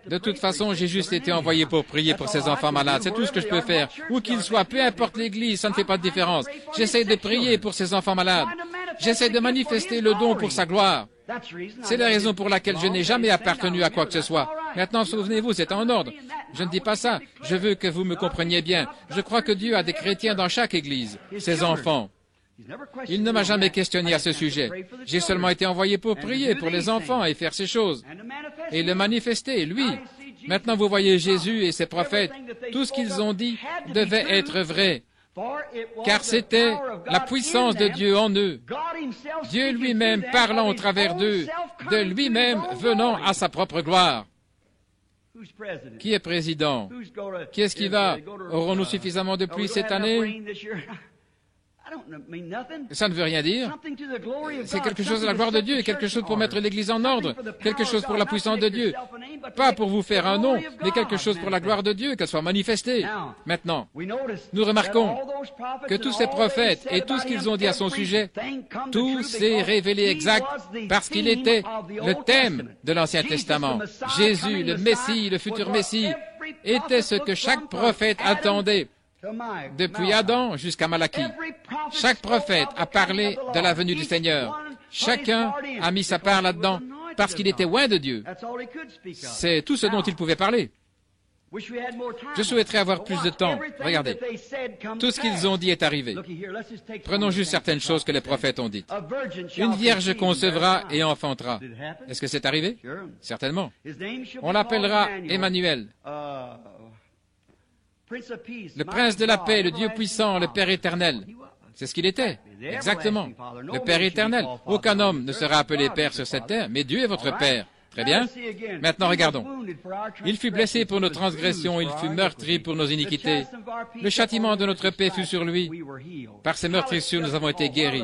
De toute façon, j'ai juste été envoyé pour prier pour ces enfants malades. C'est tout ce que je peux faire. Où qu'ils soient, peu importe l'Église, ça ne fait pas de différence. J'essaie de prier pour ces enfants malades. J'essaie de manifester le don pour sa gloire. C'est la raison pour laquelle je n'ai jamais appartenu à quoi que ce soit. Maintenant, souvenez-vous, c'est en ordre. Je ne dis pas ça. Je veux que vous me compreniez bien. Je crois que Dieu a des chrétiens dans chaque Église, ses enfants. Il ne m'a jamais questionné à ce sujet. J'ai seulement été envoyé pour prier pour les enfants et faire ces choses. Et le manifester, lui. Maintenant, vous voyez Jésus et ses prophètes. Tout ce qu'ils ont dit devait être vrai. Car c'était la puissance de Dieu en eux. Dieu lui-même parlant au travers d'eux, de lui-même venant à sa propre gloire. Qui est président? Qui est-ce qui va? Aurons-nous suffisamment de pluie cette année? Ça ne veut rien dire. C'est quelque chose de la gloire de Dieu, quelque chose pour mettre l'Église en ordre, quelque chose pour la puissance de Dieu. Pas pour vous faire un nom, mais quelque chose pour la gloire de Dieu, qu'elle soit manifestée. Maintenant, nous remarquons que tous ces prophètes et tout ce qu'ils ont dit à son sujet, tout s'est révélé exact parce qu'il était le thème de l'Ancien Testament. Jésus, le Messie, le futur Messie, était ce que chaque prophète attendait. Depuis Adam jusqu'à Malachie, chaque prophète a parlé de la venue du Seigneur. Chacun a mis sa part là-dedans parce qu'il était loin de Dieu. C'est tout ce dont il pouvait parler. Je souhaiterais avoir plus de temps. Regardez, tout ce qu'ils ont dit est arrivé. Prenons juste certaines choses que les prophètes ont dites. Une vierge concevra et enfantera. Est-ce que c'est arrivé? Certainement. On l'appellera Emmanuel. Le prince de la paix, le Dieu puissant, le Père éternel. C'est ce qu'il était. Exactement. Le Père éternel. Aucun homme ne sera appelé Père sur cette terre, mais Dieu est votre Père. Très bien. Maintenant, regardons. Il fut blessé pour nos transgressions, il fut meurtri pour nos iniquités. Le châtiment de notre paix fut sur lui. Par ses meurtrissures, nous avons été guéris.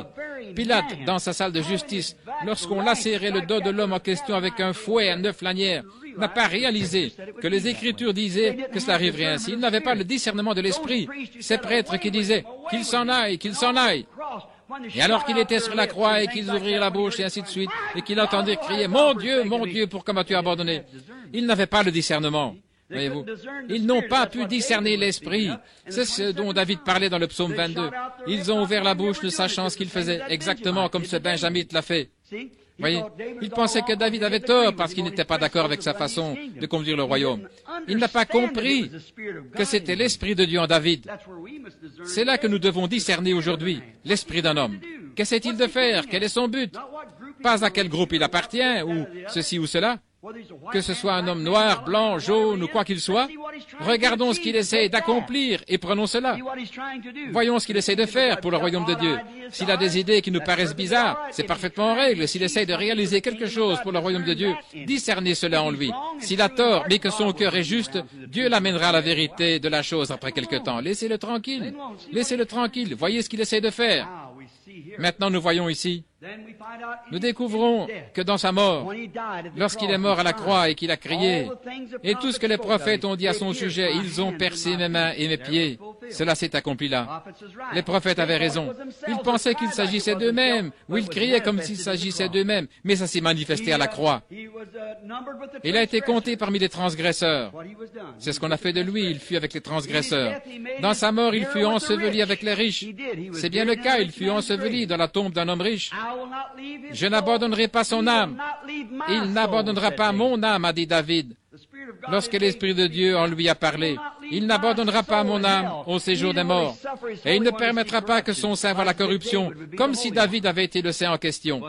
Pilate, dans sa salle de justice, lorsqu'on lacérait le dos de l'homme en question avec un fouet à 9 lanières, n'a pas réalisé que les Écritures disaient que cela arriverait ainsi. Il n'avait pas le discernement de l'esprit. Ces prêtres qui disaient qu'il s'en aille, qu'il s'en aille. Et alors qu'il était sur la croix et qu'ils ouvrirent la bouche et ainsi de suite, et qu'il entendait crier « Mon Dieu, pourquoi m'as-tu abandonné ?» Ils n'avaient pas le discernement, voyez-vous. Ils n'ont pas pu discerner l'esprit. C'est ce dont David parlait dans le psaume 22. Ils ont ouvert la bouche ne sachant ce qu'ils faisaient, exactement comme ce Benjamite l'a fait. Voyez, il pensait que David avait tort parce qu'il n'était pas d'accord avec sa façon de conduire le royaume. Il n'a pas compris que c'était l'Esprit de Dieu en David. C'est là que nous devons discerner aujourd'hui l'esprit d'un homme. Qu'essaie-t-il de faire? Quel est son but? Pas à quel groupe il appartient, ou ceci ou cela. Que ce soit un homme noir, blanc, jaune ou quoi qu'il soit, regardons ce qu'il essaie d'accomplir et prenons cela. Voyons ce qu'il essaie de faire pour le royaume de Dieu. S'il a des idées qui nous paraissent bizarres, c'est parfaitement en règle. S'il essaie de réaliser quelque chose pour le royaume de Dieu, discernez cela en lui. S'il a tort, mais que son cœur est juste, Dieu l'amènera à la vérité de la chose après quelque temps. Laissez-le tranquille. Laissez-le tranquille. Voyez ce qu'il essaie de faire. Maintenant, nous voyons ici, nous découvrons que dans sa mort, lorsqu'il est mort à la croix et qu'il a crié, et tout ce que les prophètes ont dit à son sujet, ils ont percé mes mains et mes pieds, cela s'est accompli là. Les prophètes avaient raison. Ils pensaient qu'il s'agissait d'eux-mêmes, ou ils criaient comme s'il s'agissait d'eux-mêmes, mais ça s'est manifesté à la croix. Il a été compté parmi les transgresseurs. C'est ce qu'on a fait de lui, il fut avec les transgresseurs. Dans sa mort, il fut enseveli avec les riches. C'est bien le cas, il fut enseveli dans la tombe d'un homme riche. Je n'abandonnerai pas son âme. Il n'abandonnera pas mon âme, a dit David. Lorsque l'Esprit de Dieu en lui a parlé, il n'abandonnera pas mon âme au séjour des morts. Et il ne permettra pas que son sein voie la corruption, comme si David avait été le sein en question.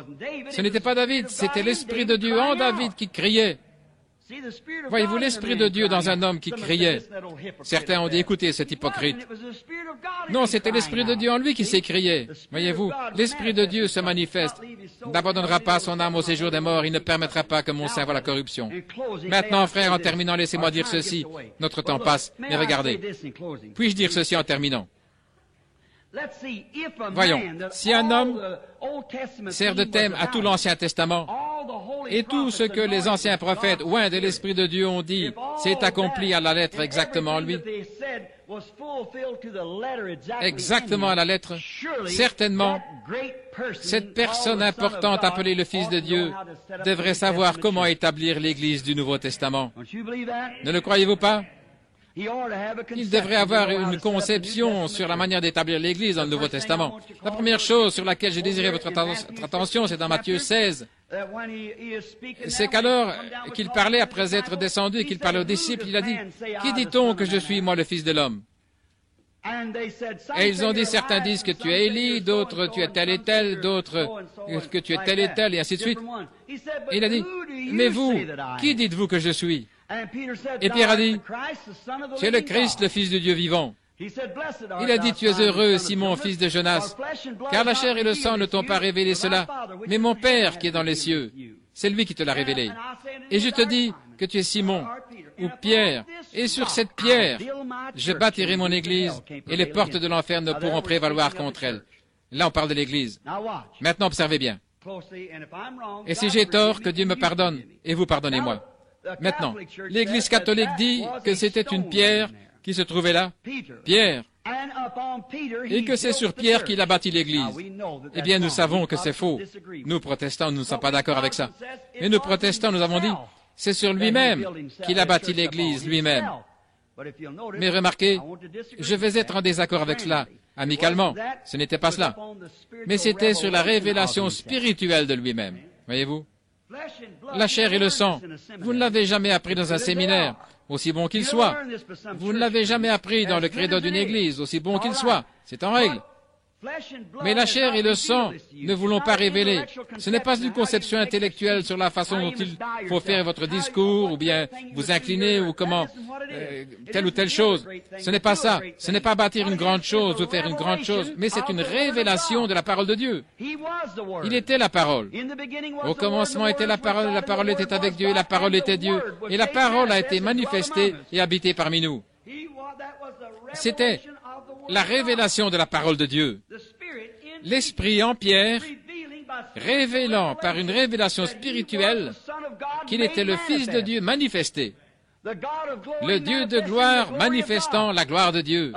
Ce n'était pas David, c'était l'Esprit de Dieu en David qui criait. Voyez-vous l'Esprit de Dieu dans un homme qui criait. Certains ont dit, écoutez, cet hypocrite. Non, c'était l'Esprit de Dieu en lui qui s'écriait. Voyez-vous, l'Esprit de Dieu se manifeste. Il n'abandonnera pas son âme au séjour des morts, il ne permettra pas que mon sein voie la corruption. Maintenant, frères, en terminant, laissez-moi dire ceci. Notre temps passe, mais regardez. Puis-je dire ceci en terminant? Voyons, si un homme sert de thème à tout l'Ancien Testament, et tout ce que les anciens prophètes, loin de l'Esprit de Dieu, ont dit, s'est accompli à la lettre exactement à lui, exactement à la lettre, certainement, cette personne importante appelée le Fils de Dieu devrait savoir comment établir l'Église du Nouveau Testament. Ne le croyez-vous pas? Il devrait avoir une conception sur la manière d'établir l'Église dans le Nouveau Testament. La première chose sur laquelle j'ai désiré votre attention, c'est dans Matthieu 16. C'est qu'alors qu'il parlait, après être descendu et qu'il parlait aux disciples, il a dit, « Qui dit-on que je suis, moi, le Fils de l'homme ?» Et ils ont dit, certains disent que tu es Élie, d'autres tu es tel et tel, d'autres que tu es tel et tel, et ainsi de suite. Et il a dit, « Mais vous, qui dites-vous que je suis ?» Et Pierre a dit, « Tu es le Christ, le Fils de Dieu vivant. » Il a dit, « Tu es heureux, Simon, fils de Jonas, car la chair et le sang ne t'ont pas révélé cela, mais mon Père qui est dans les cieux, c'est lui qui te l'a révélé. Et je te dis que tu es Simon, ou Pierre, et sur cette pierre, je bâtirai mon Église, et les portes de l'enfer ne pourront prévaloir contre elle. » Là, on parle de l'Église. Now watch Maintenant, observez bien. closely, and if I'm wrong, Et si God j'ai forgive tort, me, que Dieu me and you pardonne, forgive me. et vous pardonnez-moi. Now, the Maintenant, Catholic Church l'Église says that catholique that dit was que a c'était une stone pierre laying there. qui se trouvait là, Peter. Pierre, And upon Peter, he et que c'est built sur the Pierre church. qu'il a bâti Now, l'Église. we know that Eh bien, nous that's wrong. savons We que c'est faux. Protestants disagree with Nous, it. protestants, nous ne sommes pas d'accord avec ça. But Mais nous, protestants, nous avons dit, c'est sur lui-même qu'il a bâti l'Église lui-même. Mais remarquez, je vais être en désaccord avec cela, amicalement. Ce n'était pas cela. Mais c'était sur la révélation spirituelle de lui-même. Voyez-vous? La chair et le sang, vous ne l'avez jamais appris dans un séminaire, aussi bon qu'il soit. Vous ne l'avez jamais appris dans le credo d'une église, aussi bon qu'il soit. C'est en règle. Mais la chair et le sang ne vous l'ont pas révélé. Ce n'est pas une conception intellectuelle sur la façon dont il faut faire votre discours, ou bien vous incliner, ou comment, telle ou telle chose. Ce n'est pas ça. Ce n'est pas bâtir une grande chose ou faire une grande chose, mais c'est une révélation de la parole de Dieu. Il était la parole. Au commencement était la parole était avec Dieu, et la parole était Dieu, et la parole a été manifestée et habitée parmi nous. C'était la révélation de la parole de Dieu. L'Esprit en Pierre, révélant par une révélation spirituelle qu'il était le Fils de Dieu manifesté, le Dieu de gloire manifestant la gloire de Dieu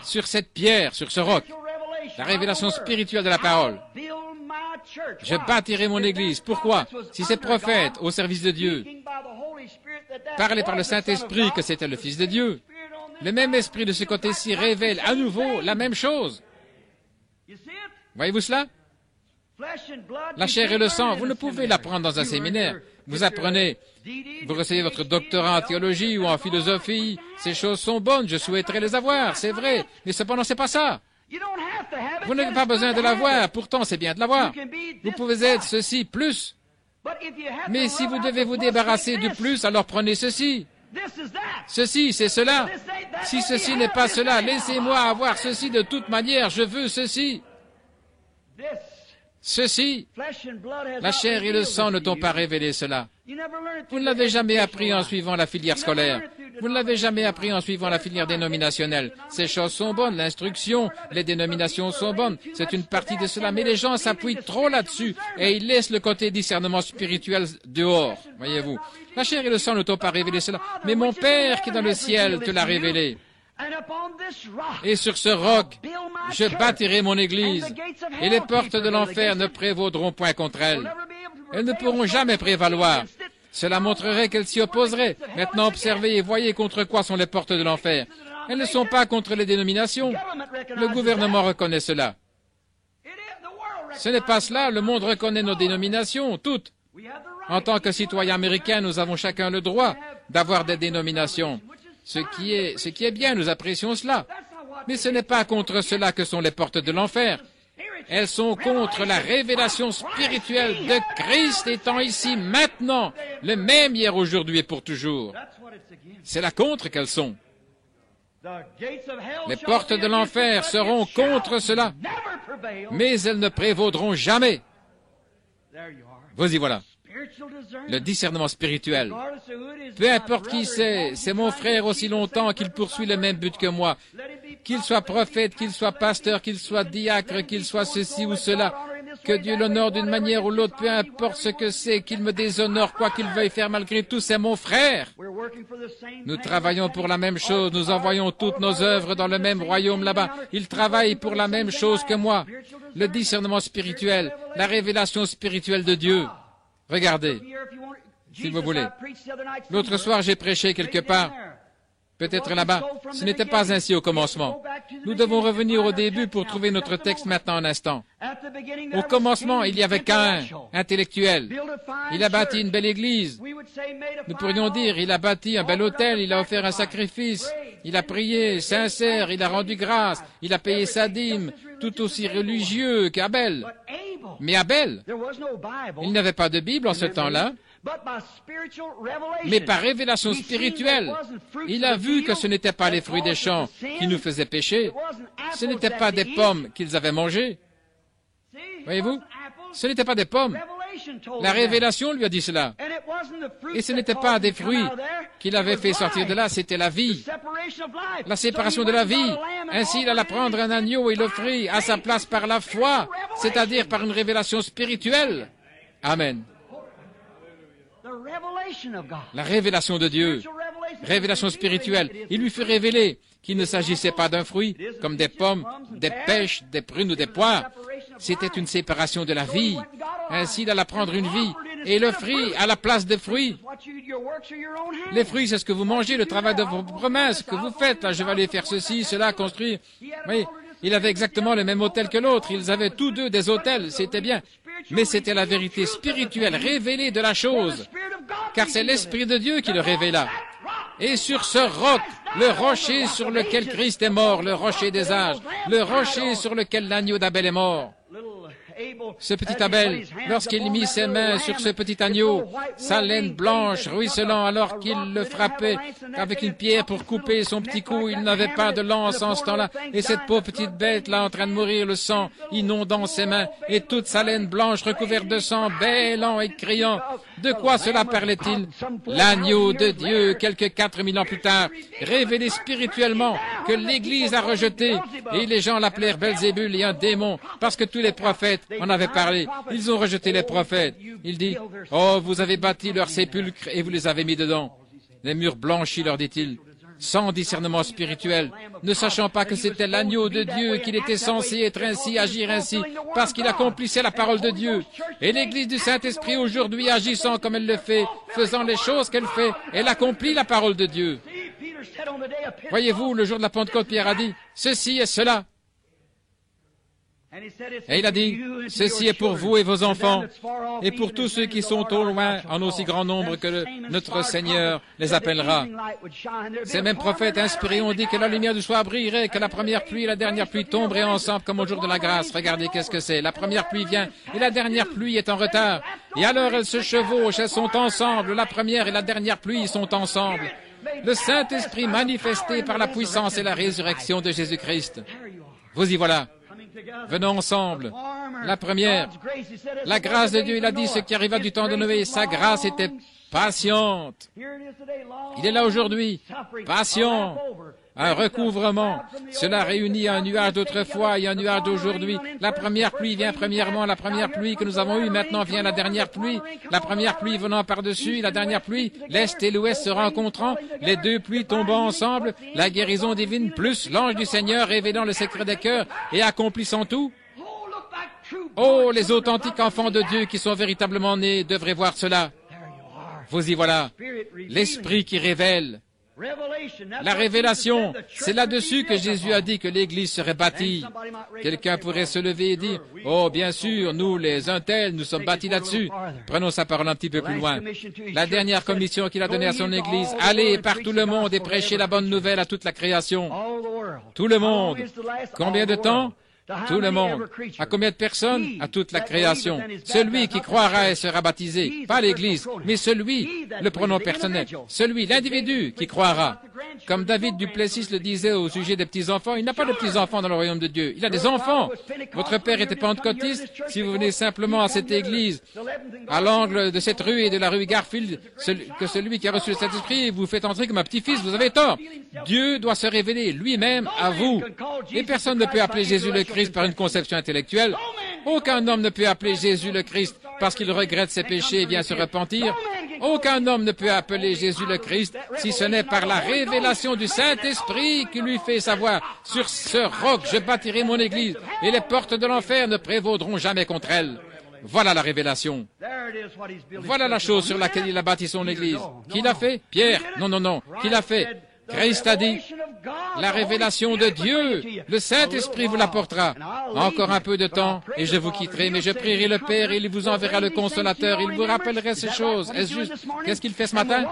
sur cette pierre, sur ce roc, la révélation spirituelle de la parole. Je bâtirai mon Église. Pourquoi? Si ces prophètes au service de Dieu parlaient par le Saint-Esprit que c'était le Fils de Dieu, le même esprit de ce côté-ci révèle à nouveau la même chose. Voyez-vous cela? La chair et le sang, vous ne pouvez l'apprendre dans un séminaire. Vous apprenez, vous recevez votre doctorat en théologie ou en philosophie. Ces choses sont bonnes, je souhaiterais les avoir, c'est vrai. Mais cependant, c'est pas ça. Vous n'avez pas besoin de l'avoir, pourtant c'est bien de l'avoir. Vous pouvez être ceci plus. Mais si vous devez vous débarrasser du plus, alors prenez ceci. Ceci, c'est cela. Si ceci n'est pas cela, laissez-moi avoir ceci de toute manière, je veux ceci. Ceci, la chair et le sang ne t'ont pas révélé cela. Vous ne l'avez jamais appris en suivant la filière scolaire. Vous ne l'avez jamais appris en suivant la filière dénominationnelle. Ces choses sont bonnes, l'instruction, les dénominations sont bonnes. C'est une partie de cela, mais les gens s'appuient trop là-dessus et ils laissent le côté discernement spirituel dehors. Voyez-vous, la chair et le sang ne t'ont pas révélé cela, mais mon Père qui est dans le ciel te l'a révélé. Et sur ce roc, je bâtirai mon Église, et les portes de l'enfer ne prévaudront point contre elle. Elles ne pourront jamais prévaloir. Cela montrerait qu'elles s'y opposeraient. Maintenant, observez et voyez contre quoi sont les portes de l'enfer. Elles ne sont pas contre les dénominations. Le gouvernement reconnaît cela. Ce n'est pas cela. Le monde reconnaît nos dénominations, toutes. En tant que citoyens américains, nous avons chacun le droit d'avoir des dénominations. Ce qui est bien, nous apprécions cela. Mais ce n'est pas contre cela que sont les portes de l'enfer. Elles sont contre la révélation spirituelle de Christ étant ici maintenant, le même hier, aujourd'hui et pour toujours. C'est là contre qu'elles sont. Les portes de l'enfer seront contre cela, mais elles ne prévaudront jamais. Vous y voilà. Le discernement spirituel. Peu importe qui c'est mon frère aussi longtemps qu'il poursuit le même but que moi. Qu'il soit prophète, qu'il soit pasteur, qu'il soit diacre, qu'il soit ceci ou cela. Que Dieu l'honore d'une manière ou l'autre, peu importe ce que c'est, qu'il me déshonore, quoi qu'il veuille faire malgré tout, c'est mon frère. Nous travaillons pour la même chose, nous envoyons toutes nos œuvres dans le même royaume là-bas. Il travaille pour la même chose que moi. Le discernement spirituel, la révélation spirituelle de Dieu. Regardez, si vous voulez. L'autre soir, j'ai prêché quelque part, peut-être là-bas. Ce n'était pas ainsi au commencement. Nous devons revenir au début pour trouver notre texte maintenant un instant. Au commencement, il y avait Caïn, intellectuel. Il a bâti une belle église. Nous pourrions dire, il a bâti un bel autel, il a offert un sacrifice, il a prié, sincère, il a rendu grâce, il a payé sa dîme, tout aussi religieux qu'Abel. Mais Abel, il n'avait pas de Bible en ce temps-là, mais par révélation spirituelle, il a vu que ce n'étaient pas les fruits des champs qui nous faisaient pécher, ce n'étaient pas des pommes qu'ils avaient mangées. Voyez-vous, ce n'étaient pas des pommes, La révélation lui a dit cela. Et ce n'était pas des fruits qu'il avait fait sortir de là, c'était la vie. La séparation de la vie. Ainsi, il alla prendre un agneau et l'offrit à sa place par la foi, c'est-à-dire par une révélation spirituelle. Amen. La révélation de Dieu, révélation spirituelle. Il lui fut révélé qu'il ne s'agissait pas d'un fruit, comme des pommes, des pêches, des prunes ou des poires. C'était une séparation de la vie. Ainsi, il alla prendre une vie et l'offrit à la place des fruits. Les fruits, c'est ce que vous mangez, le travail de vos promesses, que vous faites. Là, je vais aller faire ceci, cela, construire. Oui, il avait exactement le même hôtel que l'autre. Ils avaient tous deux des hôtels, c'était bien. Mais c'était la vérité spirituelle révélée de la chose, car c'est l'Esprit de Dieu qui le révéla. Et sur ce roc, le rocher sur lequel Christ est mort, le rocher des âges, le rocher sur lequel l'agneau d'Abel est mort. Ce petit Abel, lorsqu'il mit ses mains sur ce petit agneau, sa laine blanche ruisselant alors qu'il le frappait avec une pierre pour couper son petit cou, il n'avait pas de lance en ce temps-là, et cette pauvre petite bête là en train de mourir, le sang inondant ses mains, et toute sa laine blanche recouverte de sang, bêlant et criant. De quoi cela parlait-il? L'agneau de Dieu, quelques 4000 ans plus tard, révélé spirituellement, que l'Église a rejeté, et les gens l'appelèrent Belzébul et un démon, parce que tous les prophètes en avaient parlé. Ils ont rejeté les prophètes. Il dit, « Oh, vous avez bâti leur sépulcre et vous les avez mis dedans. Les murs blanchis, leur dit-il, sans discernement spirituel, ne sachant pas que c'était l'agneau de Dieu, qu'il était censé être ainsi, agir ainsi, parce qu'il accomplissait la parole de Dieu. Et l'Église du Saint-Esprit aujourd'hui, agissant comme elle le fait, faisant les choses qu'elle fait, elle accomplit la parole de Dieu. » Voyez-vous, le jour de la Pentecôte, Pierre a dit, « Ceci est cela. » Et il a dit, « Ceci est pour vous et vos enfants, et pour tous ceux qui sont au loin, en aussi grand nombre que notre Seigneur les appellera. » Ces mêmes prophètes inspirés ont dit que la lumière du soir brillerait, que la première pluie et la dernière pluie tomberaient ensemble comme au jour de la grâce. Regardez qu'est-ce que c'est. La première pluie vient et la dernière pluie est en retard. Et alors elles se chevauchent, elles sont ensemble. La première et la dernière pluie sont ensemble. Le Saint-Esprit manifesté par la puissance et la résurrection de Jésus-Christ. Vous y voilà. Venons ensemble. La première, la grâce de Dieu, il a dit ce qui arriva du temps de Noé, sa grâce était patiente. Il est là aujourd'hui, patient, un recouvrement. Cela réunit un nuage d'autrefois et un nuage d'aujourd'hui. La première pluie vient premièrement, la première pluie que nous avons eue, maintenant vient la dernière pluie. La première pluie venant par-dessus, la dernière pluie, l'Est et l'Ouest se rencontrant, les deux pluies tombant ensemble, la guérison divine plus l'ange du Seigneur révélant le secret des cœurs et accomplissant tout. Oh, les authentiques enfants de Dieu qui sont véritablement nés devraient voir cela. Vous y voilà, l'Esprit qui révèle. La révélation, c'est là-dessus que Jésus a dit que l'Église serait bâtie. Quelqu'un pourrait se lever et dire, « Oh, bien sûr, nous, les intels, nous sommes bâtis là-dessus. » Prenons sa parole un petit peu plus loin. La dernière commission qu'il a donnée à son Église, « Allez par tout le monde et prêchez la bonne nouvelle à toute la création. » Tout le monde. Combien de temps? Tout le monde. À combien de personnes? À toute la création. Celui qui croira et sera baptisé, pas l'Église, mais celui, le pronom personnel, celui, l'individu qui croira. Comme David Duplessis le disait au sujet des petits-enfants, il n'a pas de petits-enfants dans le royaume de Dieu. Il a des enfants. Votre père était pentecôtiste. Si vous venez simplement à cette église, à l'angle de cette rue et de la rue Garfield, que celui qui a reçu le Saint-Esprit vous fait entrer comme un petit-fils, vous avez tort. Dieu doit se révéler lui-même à vous. Et personne ne peut appeler Jésus le Christ par une conception intellectuelle. Aucun homme ne peut appeler Jésus le Christ parce qu'il regrette ses péchés et vient se repentir. Aucun homme ne peut appeler Jésus le Christ si ce n'est par la révélation du Saint-Esprit qui lui fait savoir, sur ce roc je bâtirai mon église et les portes de l'enfer ne prévaudront jamais contre elle. Voilà la révélation. Voilà la chose sur laquelle il a bâti son église. Qui l'a fait? Pierre. Non. Qui l'a fait? Christ a dit, la révélation de Dieu, le Saint-Esprit vous l'apportera. Encore un peu de temps, et je vous quitterai, mais je prierai le Père, et il vous enverra le Consolateur, il vous rappellerait ces choses. Est-ce juste? Qu'est-ce qu'il fait ce matin?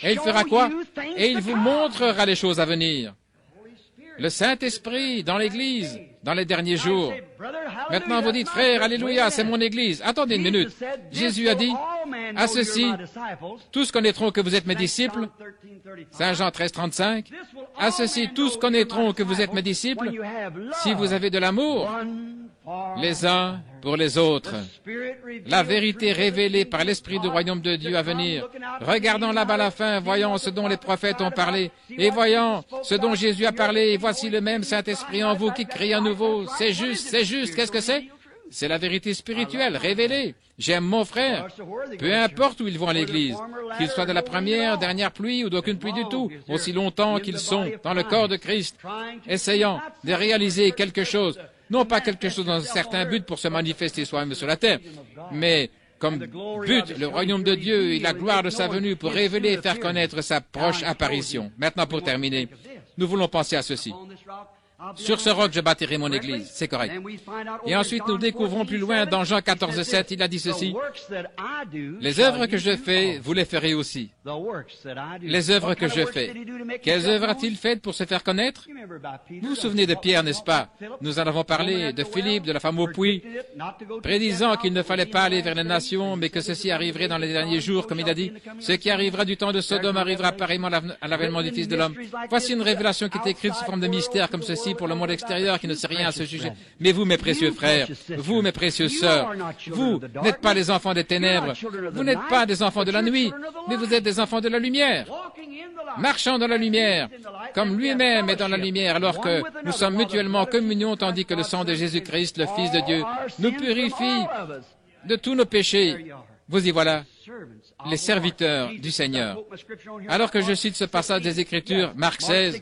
Et il fera quoi? Et il vous montrera les choses à venir. Le Saint-Esprit dans l'Église, dans les derniers jours. Maintenant, vous dites, frère, alléluia, c'est mon Église. Attendez une minute. Jésus a dit, à ceci, tous connaîtront que vous êtes mes disciples. Saint Jean 13, 35. À ceci, tous connaîtront que vous êtes mes disciples si vous avez de l'amour les uns pour les autres. La vérité révélée par l'Esprit du royaume de Dieu à venir. Regardons là-bas la fin, voyons ce dont les prophètes ont parlé, et voyons ce dont Jésus a parlé, et voici le même Saint-Esprit en vous qui crie à nouveau. C'est juste, qu'est-ce que c'est? C'est la vérité spirituelle, révélée. J'aime mon frère. Peu importe où ils vont à l'église, qu'ils soient de la première, dernière pluie ou d'aucune pluie du tout, aussi longtemps qu'ils sont dans le corps de Christ, essayant de réaliser quelque chose, non pas quelque chose dans un certain but pour se manifester soi-même sur la terre, mais comme but le royaume de Dieu et la gloire de sa venue pour révéler et faire connaître sa proche apparition. Maintenant, pour terminer, nous voulons penser à ceci. Sur ce roc, je bâtirai mon église. C'est correct. Et ensuite, nous découvrons plus loin, dans Jean 14,7, il a dit ceci. Les œuvres que je fais, vous les ferez aussi. Les œuvres que je fais. Quelles œuvres a-t-il faites pour se faire connaître? Vous vous souvenez de Pierre, n'est-ce pas? Nous en avons parlé, de Philippe, de la femme au puits, prédisant qu'il ne fallait pas aller vers les nations, mais que ceci arriverait dans les derniers jours, comme il a dit. Ce qui arrivera du temps de Sodome arrivera pareillement à l'avènement du Fils de l'homme. Voici une révélation qui est écrite sous forme de mystère comme ceci pour le monde extérieur qui ne sait rien à ce sujet. Mais vous, mes précieux frères, vous, mes précieuses sœurs, vous n'êtes pas les enfants des ténèbres, vous n'êtes pas des enfants de la nuit, mais vous êtes des enfants de la lumière, marchant dans la lumière, comme lui-même est dans la lumière, alors que nous sommes mutuellement en communion, tandis que le sang de Jésus-Christ, le Fils de Dieu, nous purifie de tous nos péchés. Vous y voilà, les serviteurs du Seigneur. Alors que je cite ce passage des Écritures, Marc 16,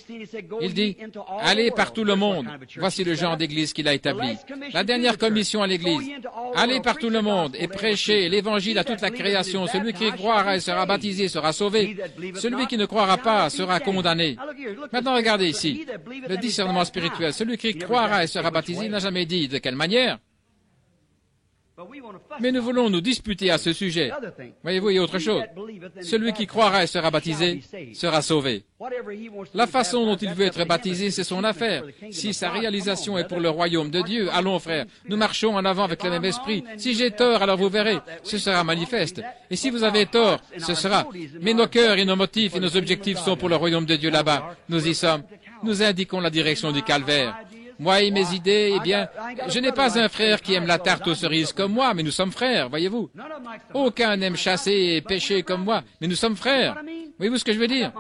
il dit, « Allez par tout le monde. » Voici le genre d'église qu'il a établi. La dernière commission à l'église. « Allez par tout le monde et prêchez l'évangile à toute la création. Celui qui croira et sera baptisé sera sauvé. Celui qui ne croira pas sera condamné. » Maintenant, regardez ici, le discernement spirituel. Celui qui croira et sera baptisé n'a jamais dit de quelle manière. Mais nous voulons nous disputer à ce sujet. Voyez-vous, il y a autre chose. Celui qui croira et sera baptisé sera sauvé. La façon dont il veut être baptisé, c'est son affaire. Si sa réalisation est pour le royaume de Dieu, allons frères, nous marchons en avant avec le même esprit. Si j'ai tort, alors vous verrez, ce sera manifeste. Et si vous avez tort, ce sera. Mais nos cœurs et nos motifs et nos objectifs sont pour le royaume de Dieu là-bas. Nous y sommes. Nous indiquons la direction du calvaire. Moi et mes idées, eh bien, je n'ai pas un frère qui aime la tarte aux cerises comme moi, mais nous sommes frères, voyez-vous. Aucun n'aime chasser et pêcher comme moi, mais nous sommes frères. Voyez-vous ce que je veux dire?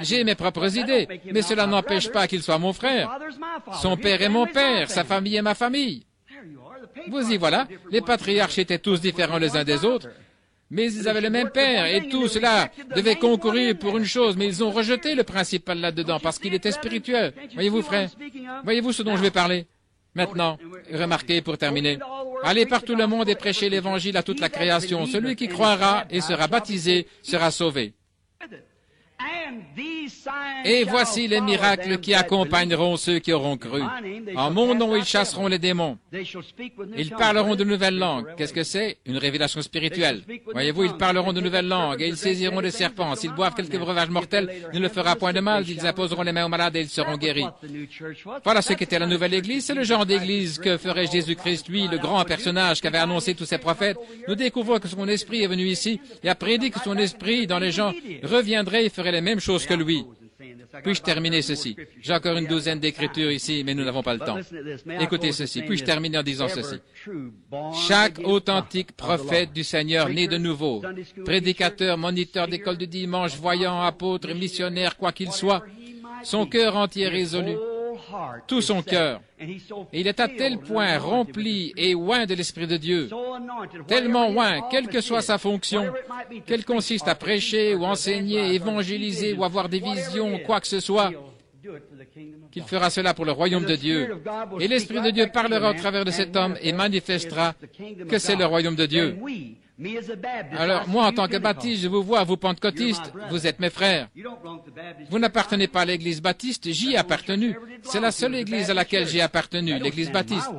J'ai mes propres idées, mais cela n'empêche pas qu'il soit mon frère. Son père est mon père, sa famille est ma famille. Vous y voilà, les patriarches étaient tous différents les uns des autres, mais ils avaient le même père, et tout cela devait concourir pour une chose, mais ils ont rejeté le principal là-dedans, parce qu'il était spirituel. Voyez-vous, frère? Voyez-vous ce dont je vais parler? Maintenant, remarquez pour terminer. Allez par tout le monde et prêchez l'évangile à toute la création. Celui qui croira et sera baptisé sera sauvé. Et voici les miracles qui accompagneront ceux qui auront cru. En mon nom, ils chasseront les démons. Ils parleront de nouvelles langues. Qu'est-ce que c'est? Une révélation spirituelle. Voyez-vous, ils parleront de nouvelles langues et ils saisiront des serpents. S'ils boivent quelques breuvages mortels, il ne leur fera point de mal. Ils imposeront les mains aux malades et ils seront guéris. Voilà ce qu'était la nouvelle Église. C'est le genre d'Église que ferait Jésus-Christ, lui, le grand personnage qu'avaient annoncé tous ses prophètes. Nous découvrons que son esprit est venu ici et a prédit que son esprit dans les gens reviendrait et ferait les mêmes choses que lui. Puis-je terminer ceci? J'ai encore une douzaine d'écritures ici, mais nous n'avons pas le temps. Écoutez ceci. Puis-je terminer en disant ceci? Chaque authentique prophète du Seigneur né de nouveau, prédicateur, moniteur d'école du dimanche, voyant, apôtre, missionnaire, quoi qu'il soit, son cœur entier résolu, tout son cœur. Et il est à tel point rempli et oint de l'Esprit de Dieu, tellement oint, quelle que soit sa fonction, qu'elle consiste à prêcher ou enseigner, évangéliser ou avoir des visions, quoi que ce soit, qu'il fera cela pour le royaume de Dieu. Et l'Esprit de Dieu parlera au travers de cet homme et manifestera que c'est le royaume de Dieu. Alors, moi, en tant que baptiste, je vous vois, vous pentecôtistes, vous êtes mes frères. Vous n'appartenez pas à l'église baptiste, j'y ai appartenu. C'est la seule église à laquelle j'ai appartenu, l'église baptiste.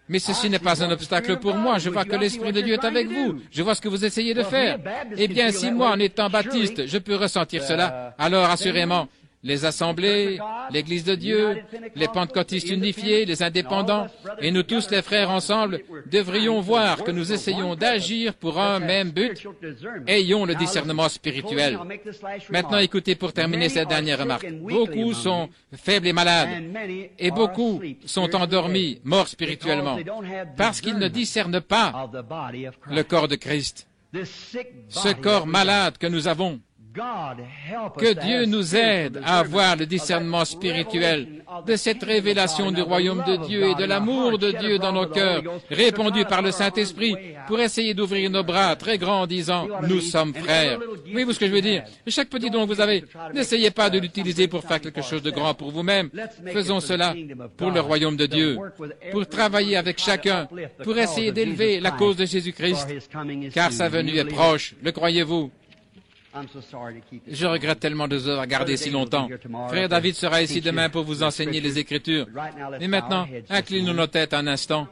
Mais ceci n'est pas un obstacle pour moi. Je vois que l'Esprit de Dieu est avec vous. Je vois ce que vous essayez de faire. Eh bien, si moi, en étant baptiste, je peux ressentir cela, alors assurément, les assemblées, l'Église de Dieu, les pentecôtistes unifiés, les indépendants, et nous tous les frères ensemble devrions voir que nous essayons d'agir pour un même but. Ayons le discernement spirituel. Maintenant, écoutez pour terminer cette dernière remarque. Beaucoup sont faibles et malades, et beaucoup sont endormis, morts spirituellement, parce qu'ils ne discernent pas le corps de Christ. Ce corps malade que nous avons. Que Dieu nous aide à avoir le discernement spirituel de cette révélation du royaume de Dieu et de l'amour de Dieu dans nos cœurs, répandu par le Saint-Esprit, pour essayer d'ouvrir nos bras très grands en disant « Nous sommes frères ». Voyez-vous ce que je veux dire? Chaque petit don que vous avez, n'essayez pas de l'utiliser pour faire quelque chose de grand pour vous-même. Faisons cela pour le royaume de Dieu, pour travailler avec chacun, pour essayer d'élever la cause de Jésus-Christ, car sa venue est proche. Le croyez-vous? Je regrette tellement de vous avoir gardé si longtemps. Frère David sera ici demain pour vous enseigner les Écritures. Mais maintenant, inclinons nos têtes un instant.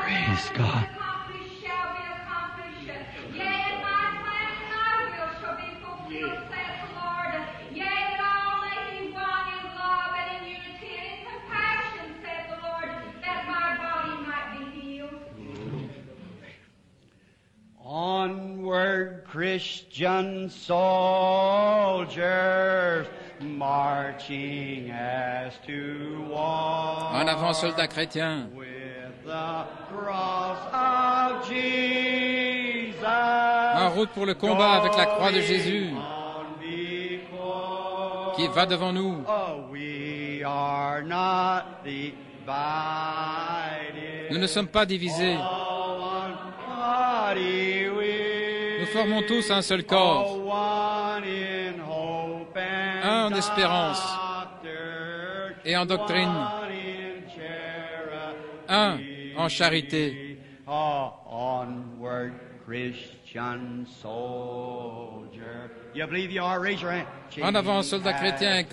Praise God. Onward, Christian soldiers, marching as to war. En avant, soldats chrétiens. The cross of Jesus, en route pour le combat avec la croix de Jésus qui va devant nous. Nous ne sommes pas divisés. Nous formons tous un seul corps, un en espérance et en doctrine, un en charité. Onward, Christian soldier. You believe you are? Raise your hand. En avant, soldats chrétiens.